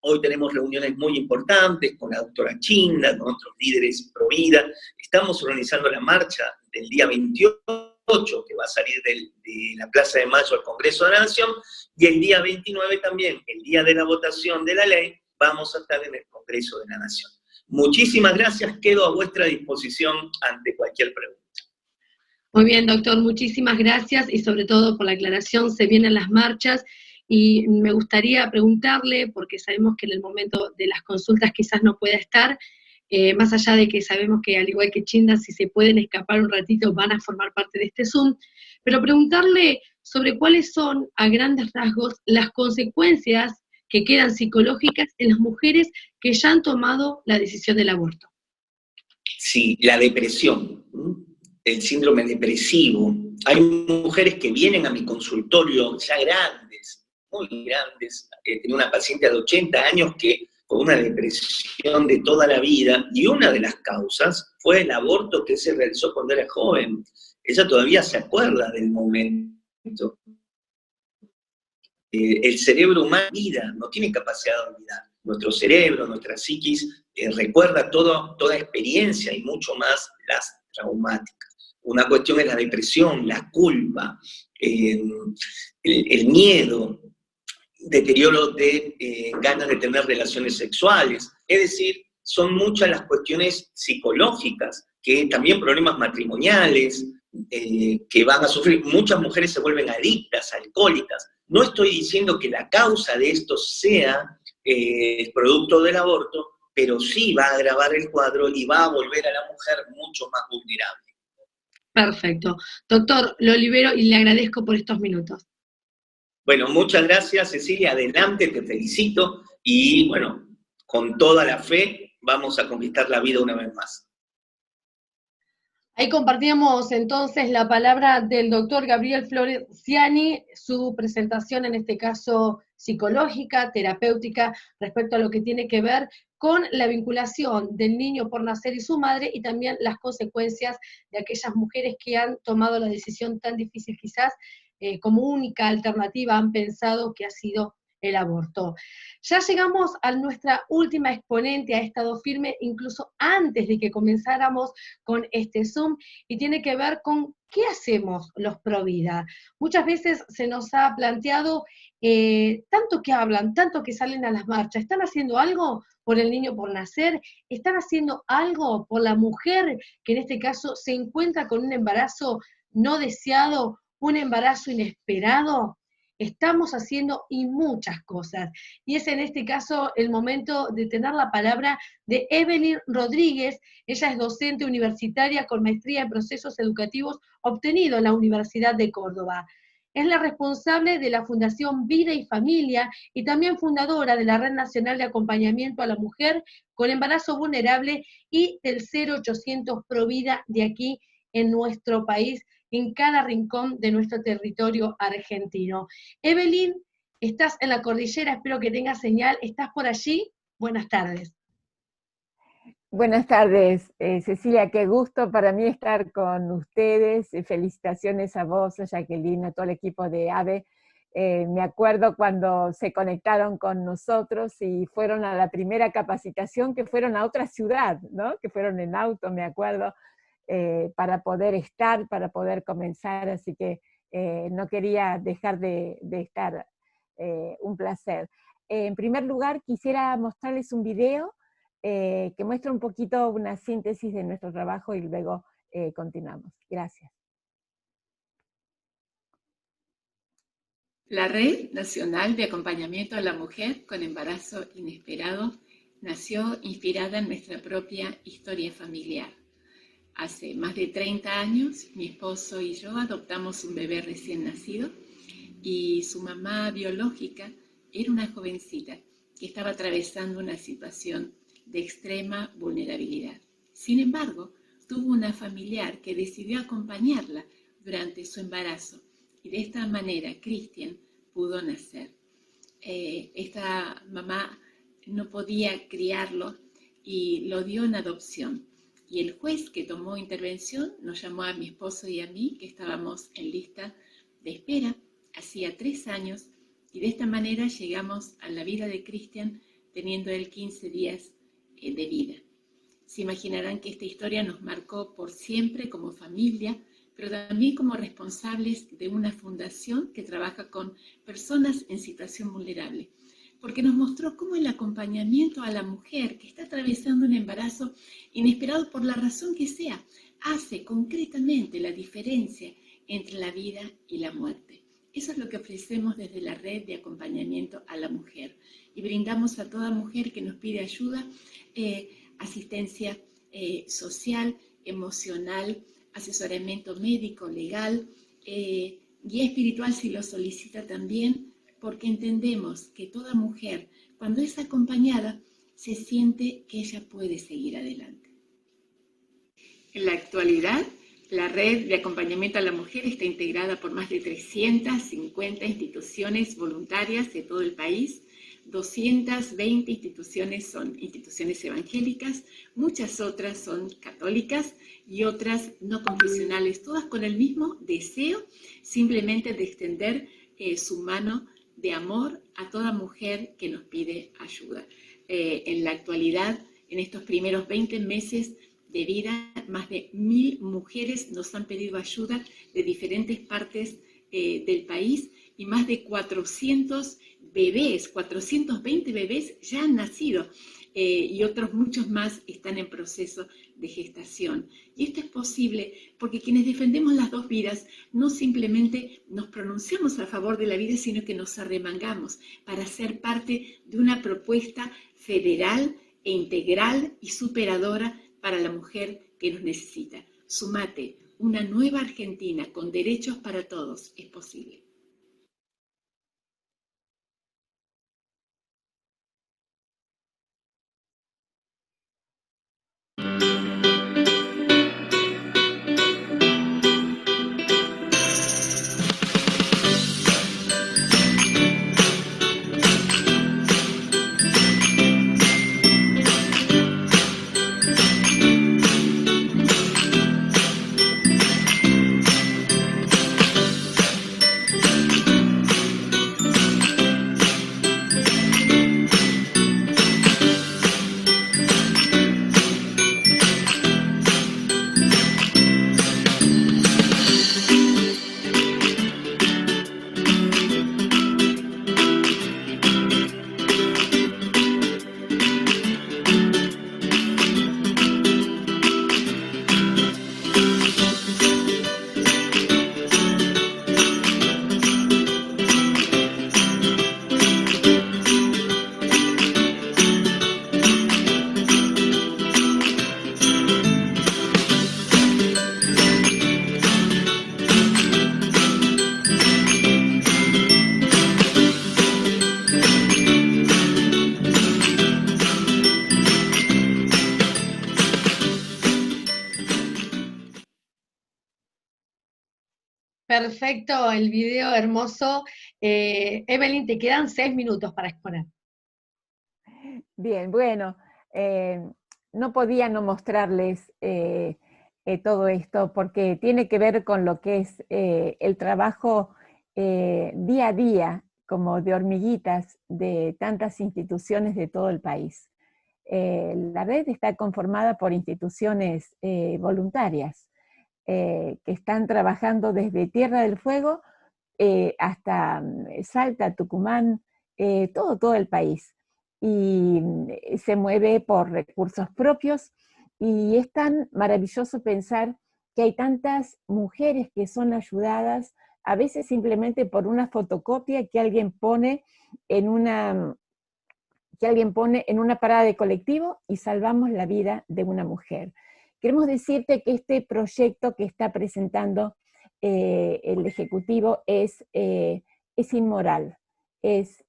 hoy tenemos reuniones muy importantes con la doctora Chinda, con otros líderes pro vida. Estamos organizando la marcha del día 28, que va a salir de la Plaza de Mayo al Congreso de la Nación, y el día 29 también, el día de la votación de la ley, vamos a estar en el Congreso de la Nación. Muchísimas gracias, quedo a vuestra disposición ante cualquier pregunta. Muy bien, doctor, muchísimas gracias y sobre todo por la aclaración. Se vienen las marchas y me gustaría preguntarle, porque sabemos que en el momento de las consultas quizás no pueda estar, más allá de que sabemos que al igual que Chinda, si se pueden escapar un ratito van a formar parte de este Zoom, pero preguntarle sobre cuáles son a grandes rasgos las consecuencias que quedan psicológicas en las mujeres que ya han tomado la decisión del aborto. Sí, la depresión, el síndrome depresivo. Hay mujeres que vienen a mi consultorio ya grandes, muy grandes. Tenía una paciente de 80 años que con una depresión de toda la vida, y una de las causas fue el aborto que se realizó cuando era joven. Ella todavía se acuerda del momento. El cerebro humano vida, no tiene capacidad de olvidar. Nuestro cerebro, nuestra psiquis, recuerda toda experiencia y mucho más las traumáticas. Una cuestión es la depresión, la culpa, el miedo, deterioro de ganas de tener relaciones sexuales. Es decir, son muchas las cuestiones psicológicas, que también problemas matrimoniales, que van a sufrir. Muchas mujeres se vuelven adictas, alcohólicas. No estoy diciendo que la causa de esto sea producto del aborto, pero sí va a agravar el cuadro y va a volver a la mujer mucho más vulnerable. Perfecto. Doctor, lo libero y le agradezco por estos minutos. Bueno, muchas gracias, Cecilia. Adelante, te felicito. Y bueno, con toda la fe vamos a conquistar la vida una vez más. Ahí compartíamos entonces la palabra del doctor Gabriel Florenciani, su presentación en este caso psicológica, terapéutica, respecto a lo que tiene que ver con la vinculación del niño por nacer y su madre, y también las consecuencias de aquellas mujeres que han tomado la decisión tan difícil quizás, como única alternativa han pensado que ha sido el aborto. Ya llegamos a nuestra última exponente, ha estado firme incluso antes de que comenzáramos con este Zoom, y tiene que ver con qué hacemos los pro vida. Muchas veces se nos ha planteado, tanto que hablan, tanto que salen a las marchas, ¿están haciendo algo por el niño por nacer? ¿Están haciendo algo por la mujer que en este caso se encuentra con un embarazo no deseado, un embarazo inesperado? Estamos haciendo y muchas cosas. Y es en este caso el momento de tener la palabra de Evelyn Rodríguez. Ella es docente universitaria con maestría en procesos educativos obtenido en la Universidad de Córdoba. Es la responsable de la Fundación Vida y Familia y también fundadora de la Red Nacional de Acompañamiento a la Mujer con Embarazo Vulnerable y del 0800 Pro Vida de aquí en nuestro país, en cada rincón de nuestro territorio argentino. Evelyn, estás en la cordillera, espero que tengas señal. ¿Estás por allí? Buenas tardes. Buenas tardes, Cecilia, qué gusto para mí estar con ustedes. Felicitaciones a vos, a Jacqueline, a todo el equipo de AVE. Me acuerdo cuando se conectaron con nosotros y fueron a la primera capacitación, que fueron a otra ciudad, ¿no? Que fueron en auto, me acuerdo, para poder estar, para poder comenzar, así que no quería dejar de estar. Un placer. En primer lugar, quisiera mostrarles un video que muestra un poquito una síntesis de nuestro trabajo y luego continuamos. Gracias. La Red Nacional de Acompañamiento a la Mujer con Embarazo Inesperado nació inspirada en nuestra propia historia familiar. Hace más de 30 años, mi esposo y yo adoptamos un bebé recién nacido y su mamá biológica era una jovencita que estaba atravesando una situación de extrema vulnerabilidad. Sin embargo, tuvo una familiar que decidió acompañarla durante su embarazo y de esta manera Cristian pudo nacer. Esta mamá no podía criarlo y lo dio en adopción. Y el juez que tomó intervención nos llamó a mi esposo y a mí, que estábamos en lista de espera hacía 3 años, y de esta manera llegamos a la vida de Cristian teniendo él 15 días de vida. Se imaginarán que esta historia nos marcó por siempre como familia, pero también como responsables de una fundación que trabaja con personas en situación vulnerable, porque nos mostró cómo el acompañamiento a la mujer que está atravesando un embarazo inesperado por la razón que sea, hace concretamente la diferencia entre la vida y la muerte. Eso es lo que ofrecemos desde la Red de Acompañamiento a la Mujer y brindamos a toda mujer que nos pide ayuda, asistencia social, emocional, asesoramiento médico, legal, guía espiritual si lo solicita también, porque entendemos que toda mujer, cuando es acompañada, se siente que ella puede seguir adelante. En la actualidad, La red de acompañamiento a la mujer está integrada por más de 350 instituciones voluntarias de todo el país. 220 instituciones son instituciones evangélicas, muchas otras son católicas y otras no confesionales, todas con el mismo deseo simplemente de extender su mano de amor a toda mujer que nos pide ayuda. En la actualidad, en estos primeros 20 meses de vida, más de 1000 mujeres nos han pedido ayuda de diferentes partes del país y más de 400 bebés, 420 bebés ya han nacido y otros muchos más están en proceso de gestación. Y esto es posible porque quienes defendemos las dos vidas no simplemente nos pronunciamos a favor de la vida, sino que nos arremangamos para ser parte de una propuesta federal e integral y superadora para la mujer que nos necesita. Sumate, una nueva Argentina con derechos para todos es posible. Perfecto, el video hermoso. Evelyn, te quedan 6 minutos para exponer. Bien, bueno, no podía no mostrarles todo esto porque tiene que ver con lo que es el trabajo día a día, como de hormiguitas, de tantas instituciones de todo el país. La red está conformada por instituciones voluntarias que están trabajando desde Tierra del Fuego hasta Salta, Tucumán, todo el país. Y se mueve por recursos propios y es tan maravilloso pensar que hay tantas mujeres que son ayudadas, a veces simplemente por una fotocopia que alguien pone en una parada de colectivo y salvamos la vida de una mujer. Queremos decirte que este proyecto que está presentando el Ejecutivo es inmoral, es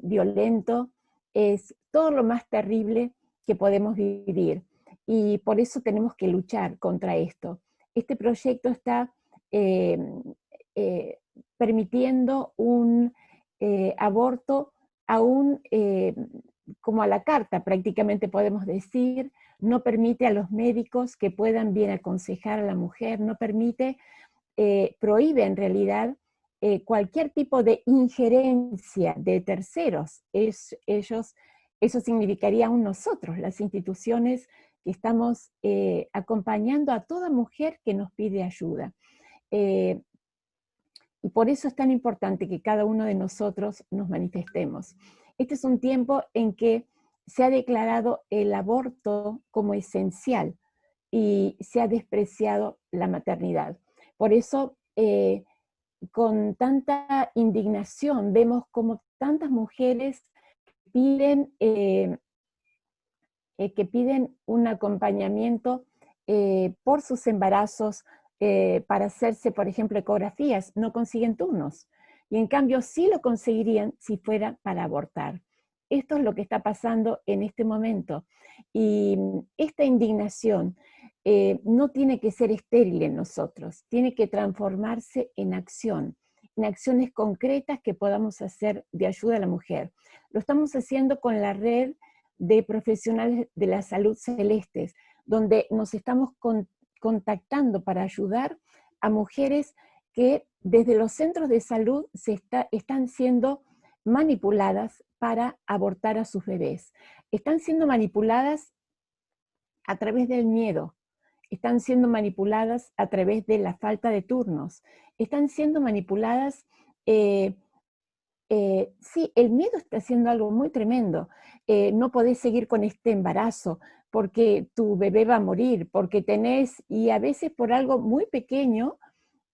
violento, es todo lo más terrible que podemos vivir. Y por eso tenemos que luchar contra esto. Este proyecto está permitiendo un aborto aún como a la carta, prácticamente podemos decir, no permite a los médicos que puedan bien aconsejar a la mujer, no permite, prohíbe en realidad cualquier tipo de injerencia de terceros. Eso significaría aún nosotros, las instituciones que estamos acompañando a toda mujer que nos pide ayuda. Y por eso es tan importante que cada uno de nosotros nos manifestemos. Este es un tiempo en que se ha declarado el aborto como esencial y se ha despreciado la maternidad. Por eso, con tanta indignación, vemos como tantas mujeres piden, que piden un acompañamiento por sus embarazos, para hacerse, por ejemplo, ecografías, no consiguen turnos. Y en cambio sí lo conseguirían si fuera para abortar. Esto es lo que está pasando en este momento. Y esta indignación no tiene que ser estéril en nosotros, tiene que transformarse en acciones concretas que podamos hacer de ayuda a la mujer. Lo estamos haciendo con la red de profesionales de la salud celestes, donde nos estamos contactando para ayudar a mujeres que desde los centros de salud están siendo manipuladas para abortar a sus bebés. Están siendo manipuladas a través del miedo, están siendo manipuladas a través de la falta de turnos, están siendo manipuladas, sí, el miedo está haciendo algo muy tremendo. No podés seguir con este embarazo porque tu bebé va a morir, porque tenés, y a veces por algo muy pequeño,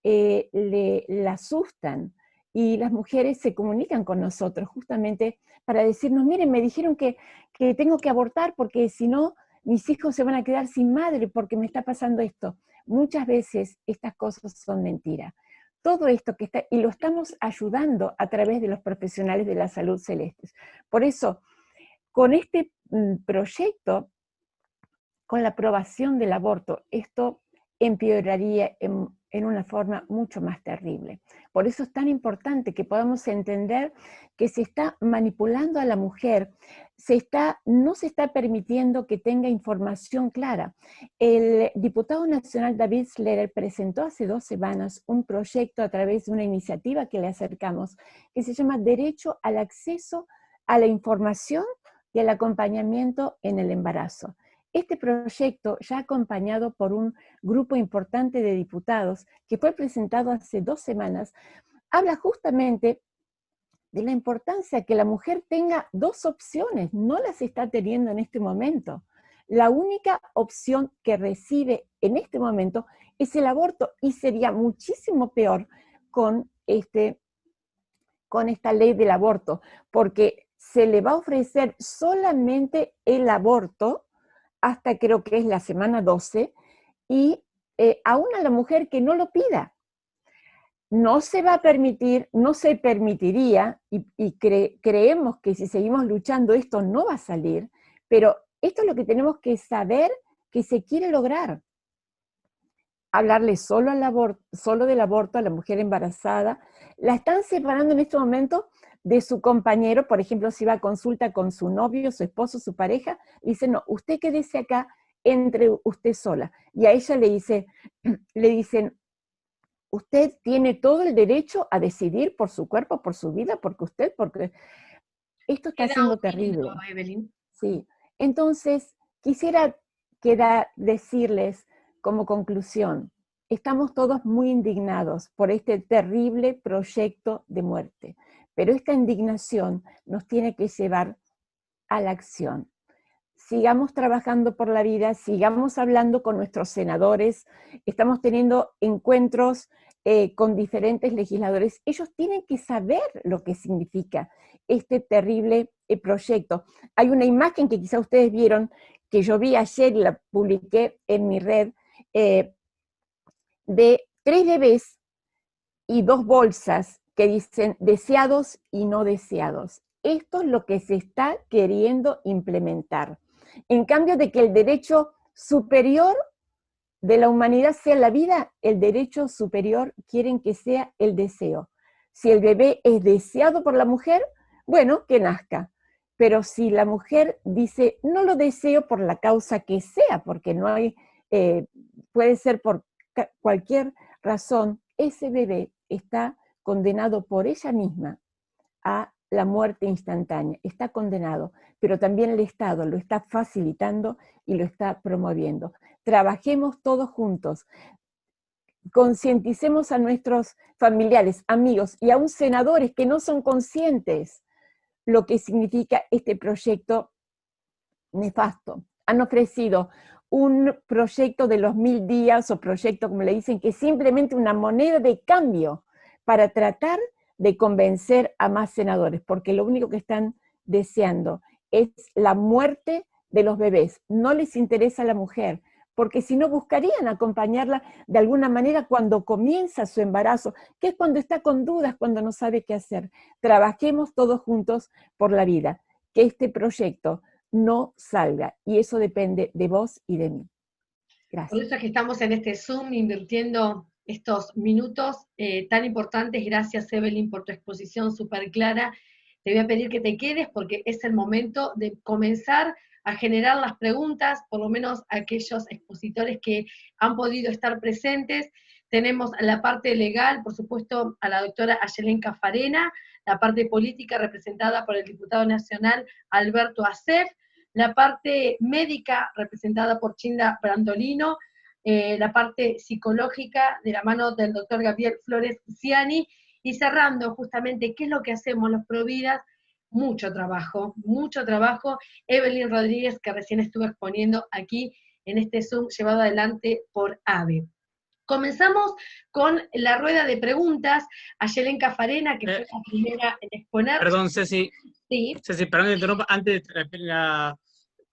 la asustan, y las mujeres se comunican con nosotros justamente para decirnos, miren, me dijeron que tengo que abortar porque si no, mis hijos se van a quedar sin madre porque me está pasando esto. Muchas veces estas cosas son mentiras. Todo esto que está, y lo estamos ayudando a través de los profesionales de la salud celestes. Por eso, con este proyecto, con la aprobación del aborto, esto empeoraría en una forma mucho más terrible. Por eso es tan importante que podamos entender que se está manipulando a la mujer, no se está permitiendo que tenga información clara. El diputado nacional David Sletter presentó hace 2 semanas un proyecto a través de una iniciativa que le acercamos, que se llama Derecho al Acceso a la Información y al Acompañamiento en el Embarazo. Este proyecto, ya acompañado por un grupo importante de diputados, que fue presentado hace 2 semanas, habla justamente de la importancia que la mujer tenga 2 opciones, no las está teniendo en este momento. La única opción que recibe en este momento es el aborto, y sería muchísimo peor con esta ley del aborto, porque se le va a ofrecer solamente el aborto hasta creo que es la semana 12, y aún a la mujer que no lo pida. No se va a permitir, no se permitiría, y creemos que si seguimos luchando esto no va a salir, pero esto es lo que tenemos que saber que se quiere lograr. Hablarle solo del aborto a la mujer embarazada. La están separando en este momento de su compañero. Por ejemplo, si va a consulta con su novio, su esposo, su pareja, dicen, no, usted quédese acá, entre usted sola. Y a ella le dicen, usted tiene todo el derecho a decidir por su cuerpo, por su vida, porque esto está siendo terrible. Evelyn. Sí. Entonces, quisiera decirles como conclusión, estamos todos muy indignados por este terrible proyecto de muerte, pero esta indignación nos tiene que llevar a la acción. Sigamos trabajando por la vida, sigamos hablando con nuestros senadores, estamos teniendo encuentros con diferentes legisladores. Ellos tienen que saber lo que significa este terrible proyecto. Hay una imagen que quizá ustedes vieron, que yo vi ayer y la publiqué en mi red, de 3 bebés y 2 bolsas que dicen deseados y no deseados. Esto es lo que se está queriendo implementar. En cambio de que el derecho superior de la humanidad sea la vida, el derecho superior quieren que sea el deseo. Si el bebé es deseado por la mujer, bueno, que nazca. Pero si la mujer dice, no lo deseo por la causa que sea, porque no hay, puede ser por cualquier razón, ese bebé está condenado por ella misma a la muerte instantánea, está condenado, pero también el Estado lo está facilitando y lo está promoviendo. Trabajemos todos juntos, concienticemos a nuestros familiares, amigos y aún senadores que no son conscientes lo que significa este proyecto nefasto. Han ofrecido un proyecto de los 1000 días, o proyecto, como le dicen, que es simplemente una moneda de cambio para tratar de convencer a más senadores, porque lo único que están deseando es la muerte de los bebés. No les interesa la mujer, porque si no buscarían acompañarla de alguna manera cuando comienza su embarazo, que es cuando está con dudas, cuando no sabe qué hacer. Trabajemos todos juntos por la vida, que este proyecto no salga, y eso depende de vos y de mí. Gracias. Por eso es que estamos en este Zoom invirtiendo estos minutos tan importantes. Gracias, Evelyn, por tu exposición súper clara. Te voy a pedir que te quedes porque es el momento de comenzar a generar las preguntas, por lo menos aquellos expositores que han podido estar presentes. Tenemos la parte legal, por supuesto, a la doctora Ayelén Cafarena, la parte política representada por el diputado nacional Alberto Asef, la parte médica representada por Chinda Brandolino, la parte psicológica de la mano del doctor Gabriel Flores Ciani, y cerrando justamente qué es lo que hacemos los Providas. Mucho trabajo, Evelyn Rodríguez, que recién estuve exponiendo aquí en este Zoom llevado adelante por AVE. Comenzamos con la rueda de preguntas. Ayelén Cafarena, que fue la primera en exponer. Perdón, Ceci. Sí. Ceci, perdón que interrumpa. Antes,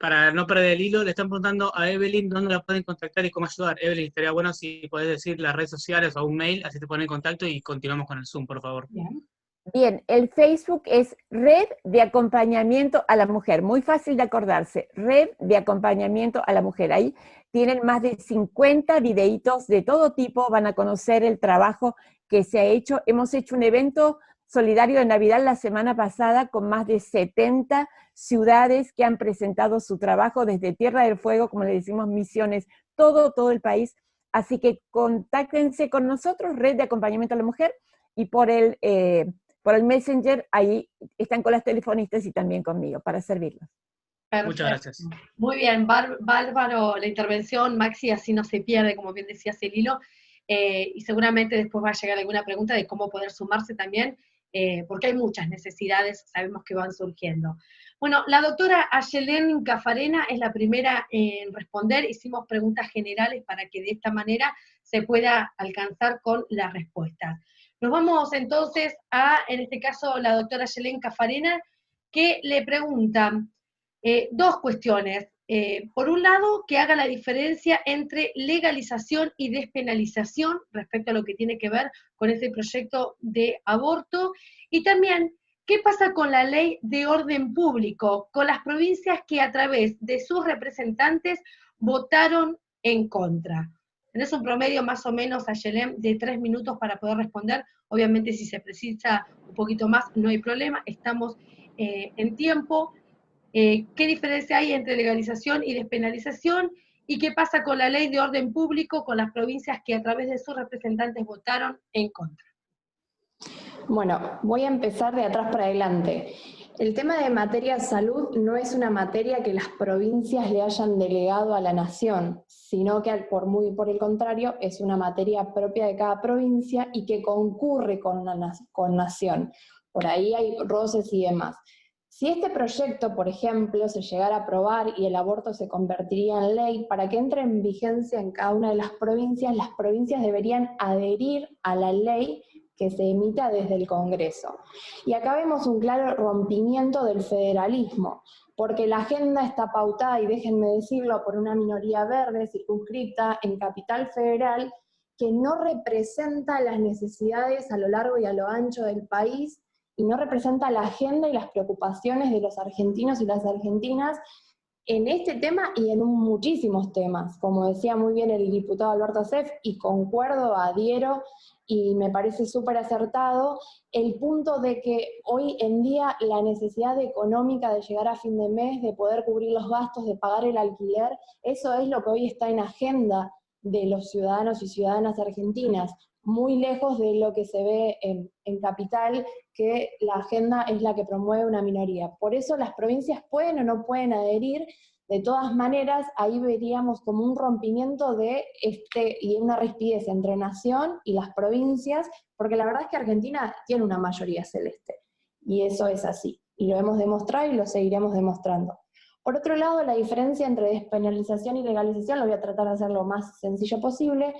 para no perder el hilo, le están preguntando a Evelyn dónde la pueden contactar y cómo ayudar. Evelyn, estaría bueno si podés decir las redes sociales o un mail, así te ponen en contacto y continuamos con el Zoom, por favor. Bien, el Facebook es Red de Acompañamiento a la Mujer, muy fácil de acordarse, Red de Acompañamiento a la Mujer. Ahí tienen más de 50 videitos de todo tipo, van a conocer el trabajo que se ha hecho. Hemos hecho un evento solidario de Navidad la semana pasada con más de 70 ciudades que han presentado su trabajo desde Tierra del Fuego, como le decimos, Misiones, todo el país. Así que contáctense con nosotros, Red de Acompañamiento a la Mujer, y por el Messenger, ahí están con las telefonistas y también conmigo, para servirlos. Perfecto. Muchas gracias. Muy bien, bárbaro la intervención, Maxi, así no se pierde, como bien decías, el hilo, y seguramente después va a llegar alguna pregunta de cómo poder sumarse también, porque hay muchas necesidades, sabemos que van surgiendo. Bueno, la doctora Ayelén Cafarena es la primera en responder, hicimos preguntas generales para que de esta manera se pueda alcanzar con las respuestas. Nos vamos entonces a, en este caso, la doctora Ayelén Cafarena, que le pregunta dos cuestiones. Por un lado, que haga la diferencia entre legalización y despenalización respecto a lo que tiene que ver con este proyecto de aborto, y también, ¿qué pasa con la ley de orden público, con las provincias que a través de sus representantes votaron en contra? Tenés un promedio más o menos, Ayelén, de 3 minutos para poder responder. Obviamente, si se precisa un poquito más, no hay problema, estamos en tiempo. ¿Qué diferencia hay entre legalización y despenalización? ¿Y qué pasa con la ley de orden público, con las provincias que a través de sus representantes votaron en contra? Bueno, voy a empezar de atrás para adelante. El tema de materia de salud no es una materia que las provincias le hayan delegado a la nación, sino que por el contrario es una materia propia de cada provincia y que concurre con nación. Por ahí hay roces y demás. Si este proyecto, por ejemplo, se llegara a aprobar y el aborto se convertiría en ley, para que entre en vigencia en cada una de las provincias deberían adherir a la ley que se emita desde el Congreso. Y acá vemos un claro rompimiento del federalismo, porque la agenda está pautada, y déjenme decirlo, por una minoría verde circunscripta en Capital Federal, que no representa las necesidades a lo largo y a lo ancho del país, y no representa la agenda y las preocupaciones de los argentinos y las argentinas en este tema y en muchísimos temas, como decía muy bien el diputado Alberto Asef, y concuerdo, adhiero, y me parece súper acertado, el punto de que hoy en día la necesidad económica de llegar a fin de mes, de poder cubrir los gastos, de pagar el alquiler, eso es lo que hoy está en agenda de los ciudadanos y ciudadanas argentinas, muy lejos de lo que se ve en Capital, que la agenda es la que promueve una minoría. Por eso las provincias pueden o no pueden adherir. De todas maneras, ahí veríamos como un rompimiento y una rispidez entre nación y las provincias, porque la verdad es que Argentina tiene una mayoría celeste, y eso es así, y lo hemos demostrado y lo seguiremos demostrando. Por otro lado, la diferencia entre despenalización y legalización, lo voy a tratar de hacer lo más sencillo posible.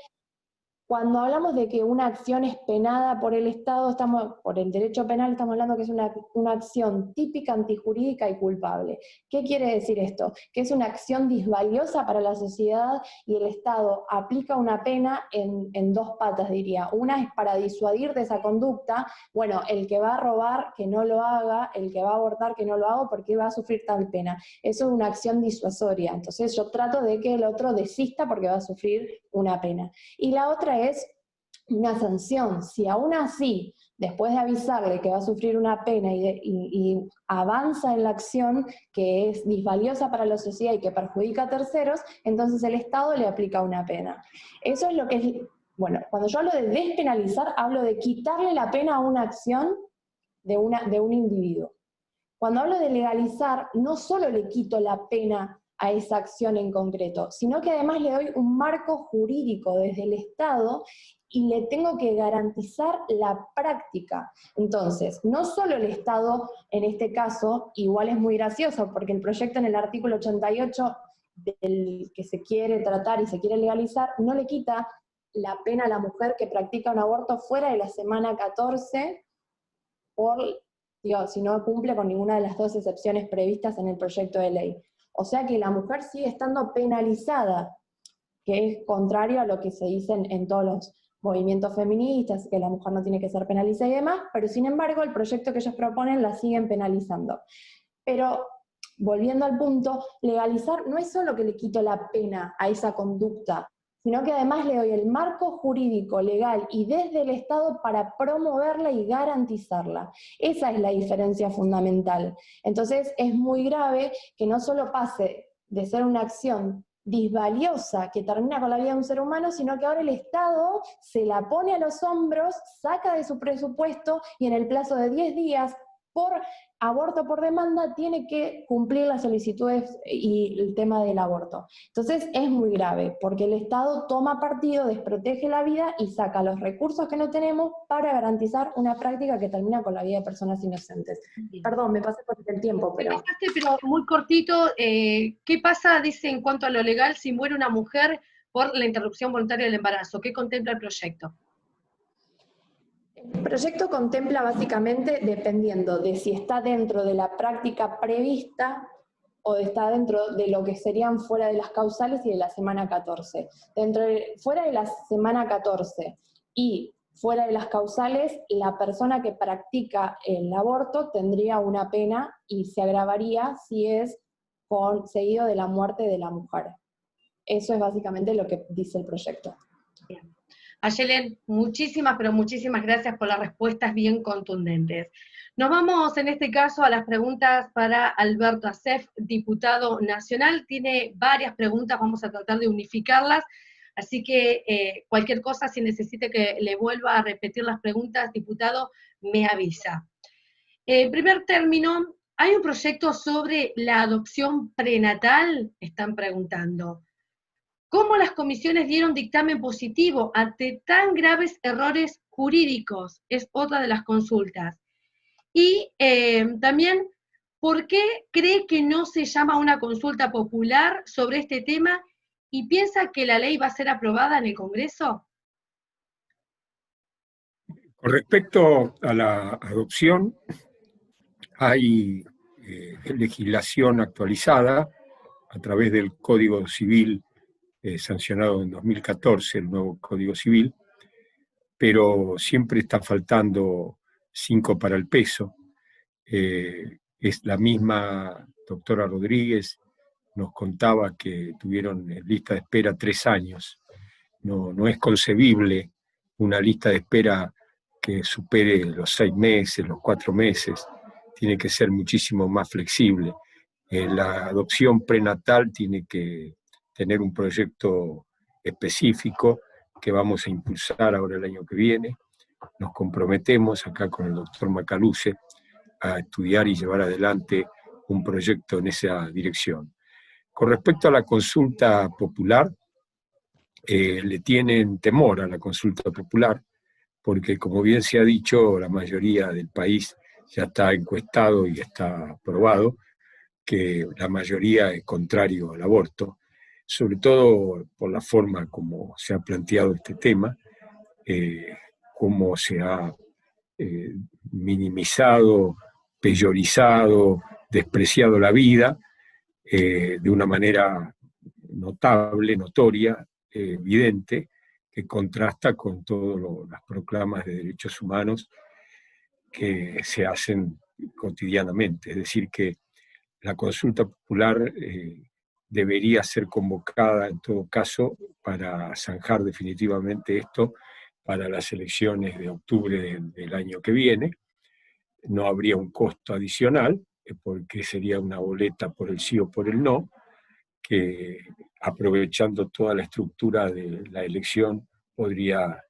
Cuando hablamos de que una acción es penada por el Estado, por el derecho penal, estamos hablando que es una acción típica, antijurídica y culpable. ¿Qué quiere decir esto? Que es una acción disvaliosa para la sociedad y el Estado aplica una pena en dos patas, diría. Una es para disuadir de esa conducta, bueno, el que va a robar, que no lo haga, el que va a abortar, que no lo haga, porque va a sufrir tal pena. Eso es una acción disuasoria. Entonces yo trato de que el otro desista porque va a sufrir una pena. Y la otra es una sanción. Si aún así, después de avisarle que va a sufrir una pena y avanza en la acción que es disvaliosa para la sociedad y que perjudica a terceros, entonces el Estado le aplica una pena. Eso es lo que es, bueno, cuando yo hablo de despenalizar, hablo de quitarle la pena a una acción de un individuo. Cuando hablo de legalizar, no solo le quito la pena a esa acción en concreto, sino que además le doy un marco jurídico desde el Estado y le tengo que garantizar la práctica. Entonces, no solo el Estado, en este caso, igual es muy gracioso, porque el proyecto en el artículo 88 del que se quiere tratar y se quiere legalizar, no le quita la pena a la mujer que practica un aborto fuera de la semana 14 si no cumple con ninguna de las dos excepciones previstas en el proyecto de ley. O sea que la mujer sigue estando penalizada, que es contrario a lo que se dice en todos los movimientos feministas, que la mujer no tiene que ser penalizada y demás, pero sin embargo el proyecto que ellos proponen la siguen penalizando. Pero, volviendo al punto, legalizar no es solo que le quito la pena a esa conducta, sino que además le doy el marco jurídico, legal y desde el Estado para promoverla y garantizarla. Esa es la diferencia fundamental. Entonces es muy grave que no solo pase de ser una acción disvaliosa que termina con la vida de un ser humano, sino que ahora el Estado se la pone a los hombros, saca de su presupuesto y en el plazo de 10 días, por aborto por demanda, tiene que cumplir las solicitudes y el tema del aborto. Entonces es muy grave, porque el Estado toma partido, desprotege la vida y saca los recursos que no tenemos para garantizar una práctica que termina con la vida de personas inocentes. Bien. Perdón, me pasé por el tiempo, pero... Me pasaste, pero muy cortito, ¿qué pasa, dice, en cuanto a lo legal, si muere una mujer por la interrupción voluntaria del embarazo? ¿Qué contempla el proyecto? El proyecto contempla básicamente, dependiendo de si está dentro de la práctica prevista o está dentro de lo que serían fuera de las causales y de la semana 14. Fuera de la semana 14 y fuera de las causales, la persona que practica el aborto tendría una pena y se agravaría si es seguido de la muerte de la mujer. Eso es básicamente lo que dice el proyecto. Bien. Ayelen, muchísimas, pero muchísimas gracias por las respuestas bien contundentes. Nos vamos en este caso a las preguntas para Alberto Assef, diputado nacional. Tiene varias preguntas, vamos a tratar de unificarlas, así que cualquier cosa, si necesite que le vuelva a repetir las preguntas, diputado, me avisa. En primer término, ¿hay un proyecto sobre la adopción prenatal? Están preguntando. ¿Cómo las comisiones dieron dictamen positivo ante tan graves errores jurídicos? Es otra de las consultas. Y también, ¿por qué cree que no se llama una consulta popular sobre este tema y piensa que la ley va a ser aprobada en el Congreso? Con respecto a la adopción, hay legislación actualizada a través del Código Civil sancionado en 2014, el nuevo Código Civil, pero siempre está faltando 5 para el peso. Es la misma doctora Rodríguez, nos contaba que tuvieron en lista de espera 3 años. No es concebible una lista de espera que supere los 6 meses, los 4 meses. Tiene que ser muchísimo más flexible. La adopción prenatal tiene que tener un proyecto específico que vamos a impulsar ahora el año que viene. Nos comprometemos acá con el doctor Macaluce a estudiar y llevar adelante un proyecto en esa dirección. Con respecto a la consulta popular, le tienen temor a la consulta popular, porque como bien se ha dicho, la mayoría del país ya está encuestado y está probado que la mayoría es contrario al aborto, sobre todo por la forma como se ha planteado este tema, cómo se ha minimizado, peyorizado, despreciado la vida de una manera notable, notoria, evidente, que contrasta con todas las proclamas de derechos humanos que se hacen cotidianamente. Es decir, que la consulta popular debería ser convocada en todo caso para zanjar definitivamente esto para las elecciones de octubre del año que viene. No habría un costo adicional, porque sería una boleta por el sí o por el no, que aprovechando toda la estructura de la elección podría,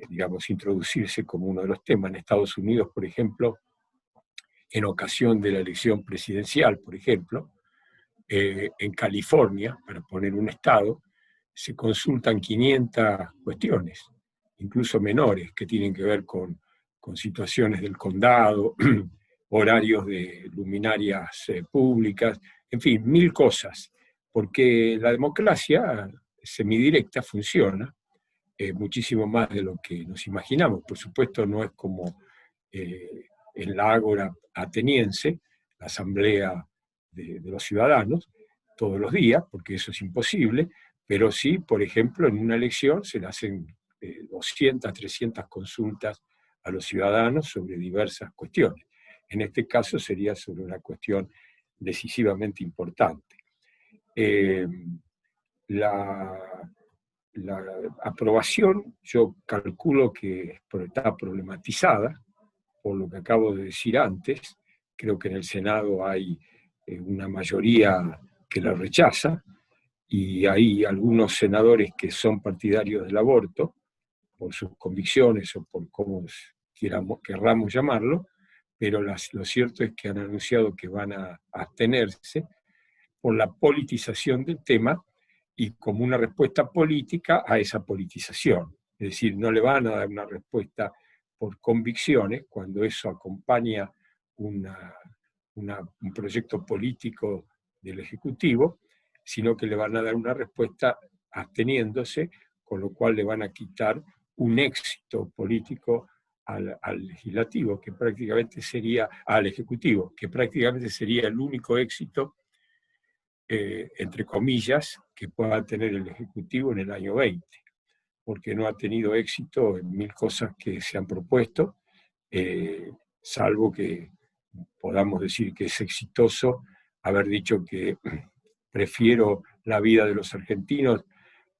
digamos, introducirse como uno de los temas. En Estados Unidos, por ejemplo, en ocasión de la elección presidencial, por ejemplo, en California, para poner un estado, se consultan 500 cuestiones, incluso menores, que tienen que ver con situaciones del condado, horarios de luminarias públicas, en fin, 1000 cosas, porque la democracia semidirecta funciona muchísimo más de lo que nos imaginamos. Por supuesto, no es como en la ágora ateniense, la asamblea de los ciudadanos, todos los días, porque eso es imposible, pero sí, por ejemplo, en una elección se le hacen 200, 300 consultas a los ciudadanos sobre diversas cuestiones. En este caso sería sobre una cuestión decisivamente importante. La aprobación, yo calculo que está problematizada, por lo que acabo de decir antes. Creo que en el Senado hay una mayoría que la rechaza, y hay algunos senadores que son partidarios del aborto, por sus convicciones o por cómo querramos llamarlo, pero lo cierto es que han anunciado que van a abstenerse por la politización del tema y como una respuesta política a esa politización. Es decir, no le van a dar una respuesta por convicciones cuando eso acompaña un proyecto político del Ejecutivo, sino que le van a dar una respuesta absteniéndose, con lo cual le van a quitar un éxito político al legislativo, que prácticamente sería, al ejecutivo, que prácticamente sería el único éxito, entre comillas, que pueda tener el ejecutivo en el año 20, porque no ha tenido éxito en 1000 cosas que se han propuesto, salvo que podamos decir que es exitoso haber dicho que prefiero la vida de los argentinos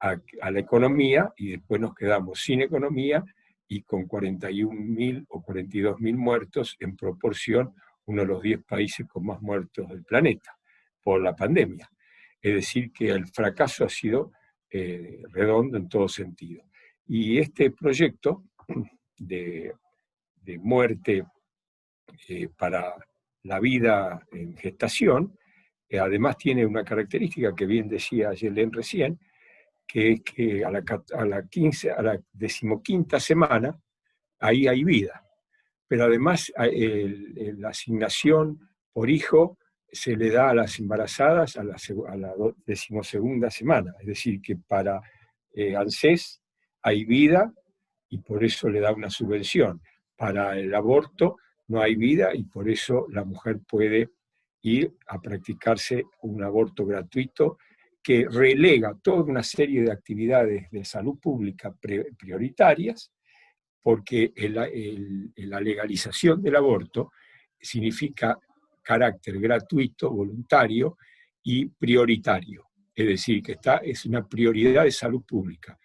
a la economía, y después nos quedamos sin economía y con 41.000 o 42.000 muertos, en proporción uno de los 10 países con más muertos del planeta por la pandemia. Es decir, que el fracaso ha sido redondo en todo sentido. Y este proyecto de muerte para la vida en gestación, además tiene una característica que bien decía Yelén recién, que es que a la 15ª semana, ahí hay vida. Pero además la asignación por hijo se le da a las embarazadas a la 12ª semana. Es decir, que para ANSES hay vida y por eso le da una subvención. Para el aborto no hay vida y por eso la mujer puede ir a practicarse un aborto gratuito, que relega toda una serie de actividades de salud pública prioritarias, porque la legalización del aborto significa carácter gratuito, voluntario y prioritario. Es decir, que es una prioridad de salud pública.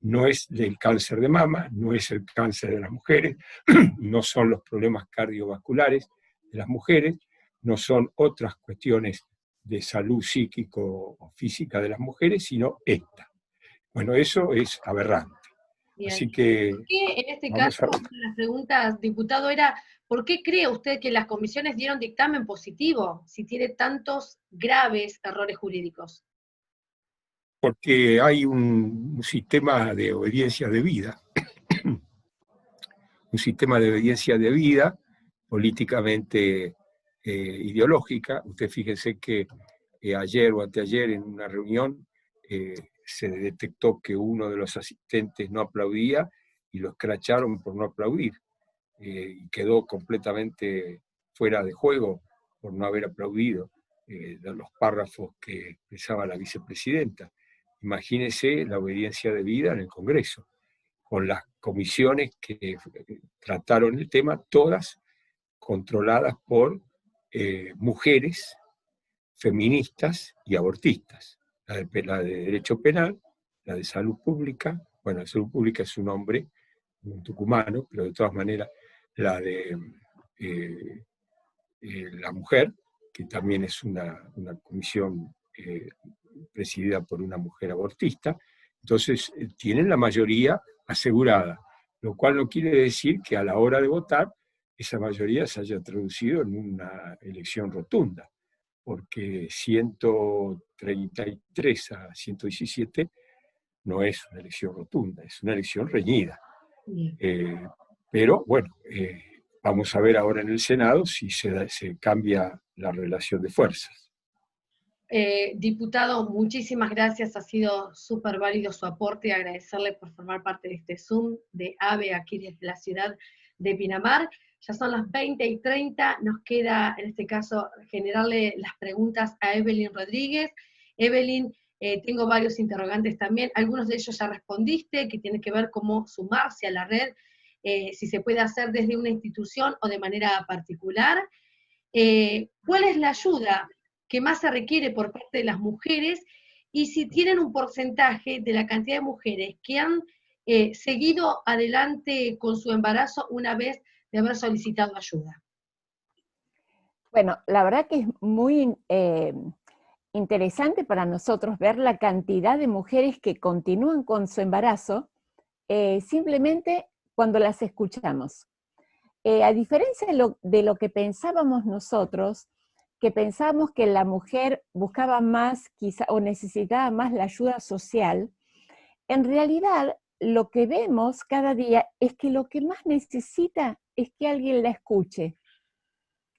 No es del cáncer de mama, no es el cáncer de las mujeres, no son los problemas cardiovasculares de las mujeres, no son otras cuestiones de salud psíquico o física de las mujeres, sino esta. Bueno, eso es aberrante. Bien. Así que... ¿Por qué en este caso, una de las preguntas, diputado, era ¿por qué cree usted que las comisiones dieron dictamen positivo si tiene tantos graves errores jurídicos? Porque hay un sistema de obediencia debida, un sistema de obediencia debida, políticamente ideológica. Usted fíjese que ayer o anteayer en una reunión se detectó que uno de los asistentes no aplaudía y lo escracharon por no aplaudir. Y quedó completamente fuera de juego por no haber aplaudido los párrafos que expresaba la vicepresidenta. Imagínese la obediencia debida en el Congreso, con las comisiones que trataron el tema, todas controladas por mujeres feministas y abortistas. La de Derecho Penal, la de Salud Pública, bueno, la Salud Pública es un hombre, un tucumano, pero de todas maneras la de la mujer, que también es una comisión presidida por una mujer abortista. Entonces tienen la mayoría asegurada, lo cual no quiere decir que a la hora de votar esa mayoría se haya traducido en una elección rotunda, porque 133 a 117 no es una elección rotunda, es una elección reñida. Pero bueno, vamos a ver ahora en el Senado si se cambia la relación de fuerzas. Diputado, muchísimas gracias, ha sido súper válido su aporte y agradecerle por formar parte de este Zoom de AVE aquí desde la ciudad de Pinamar. Ya son las 20:30, nos queda en este caso generarle las preguntas a Evelyn Rodríguez. Evelyn, tengo varios interrogantes también, algunos de ellos ya respondiste, que tienen que ver cómo sumarse a la red, si se puede hacer desde una institución o de manera particular. ¿Cuál es la ayuda que más se requiere por parte de las mujeres? Y si tienen un porcentaje de la cantidad de mujeres que han seguido adelante con su embarazo una vez de haber solicitado ayuda. Bueno, la verdad que es muy interesante para nosotros ver la cantidad de mujeres que continúan con su embarazo simplemente cuando las escuchamos. A diferencia de lo que pensábamos nosotros, que pensábamos que la mujer buscaba más quizá, o necesitaba más la ayuda social, en realidad lo que vemos cada día es que lo que más necesita es que alguien la escuche.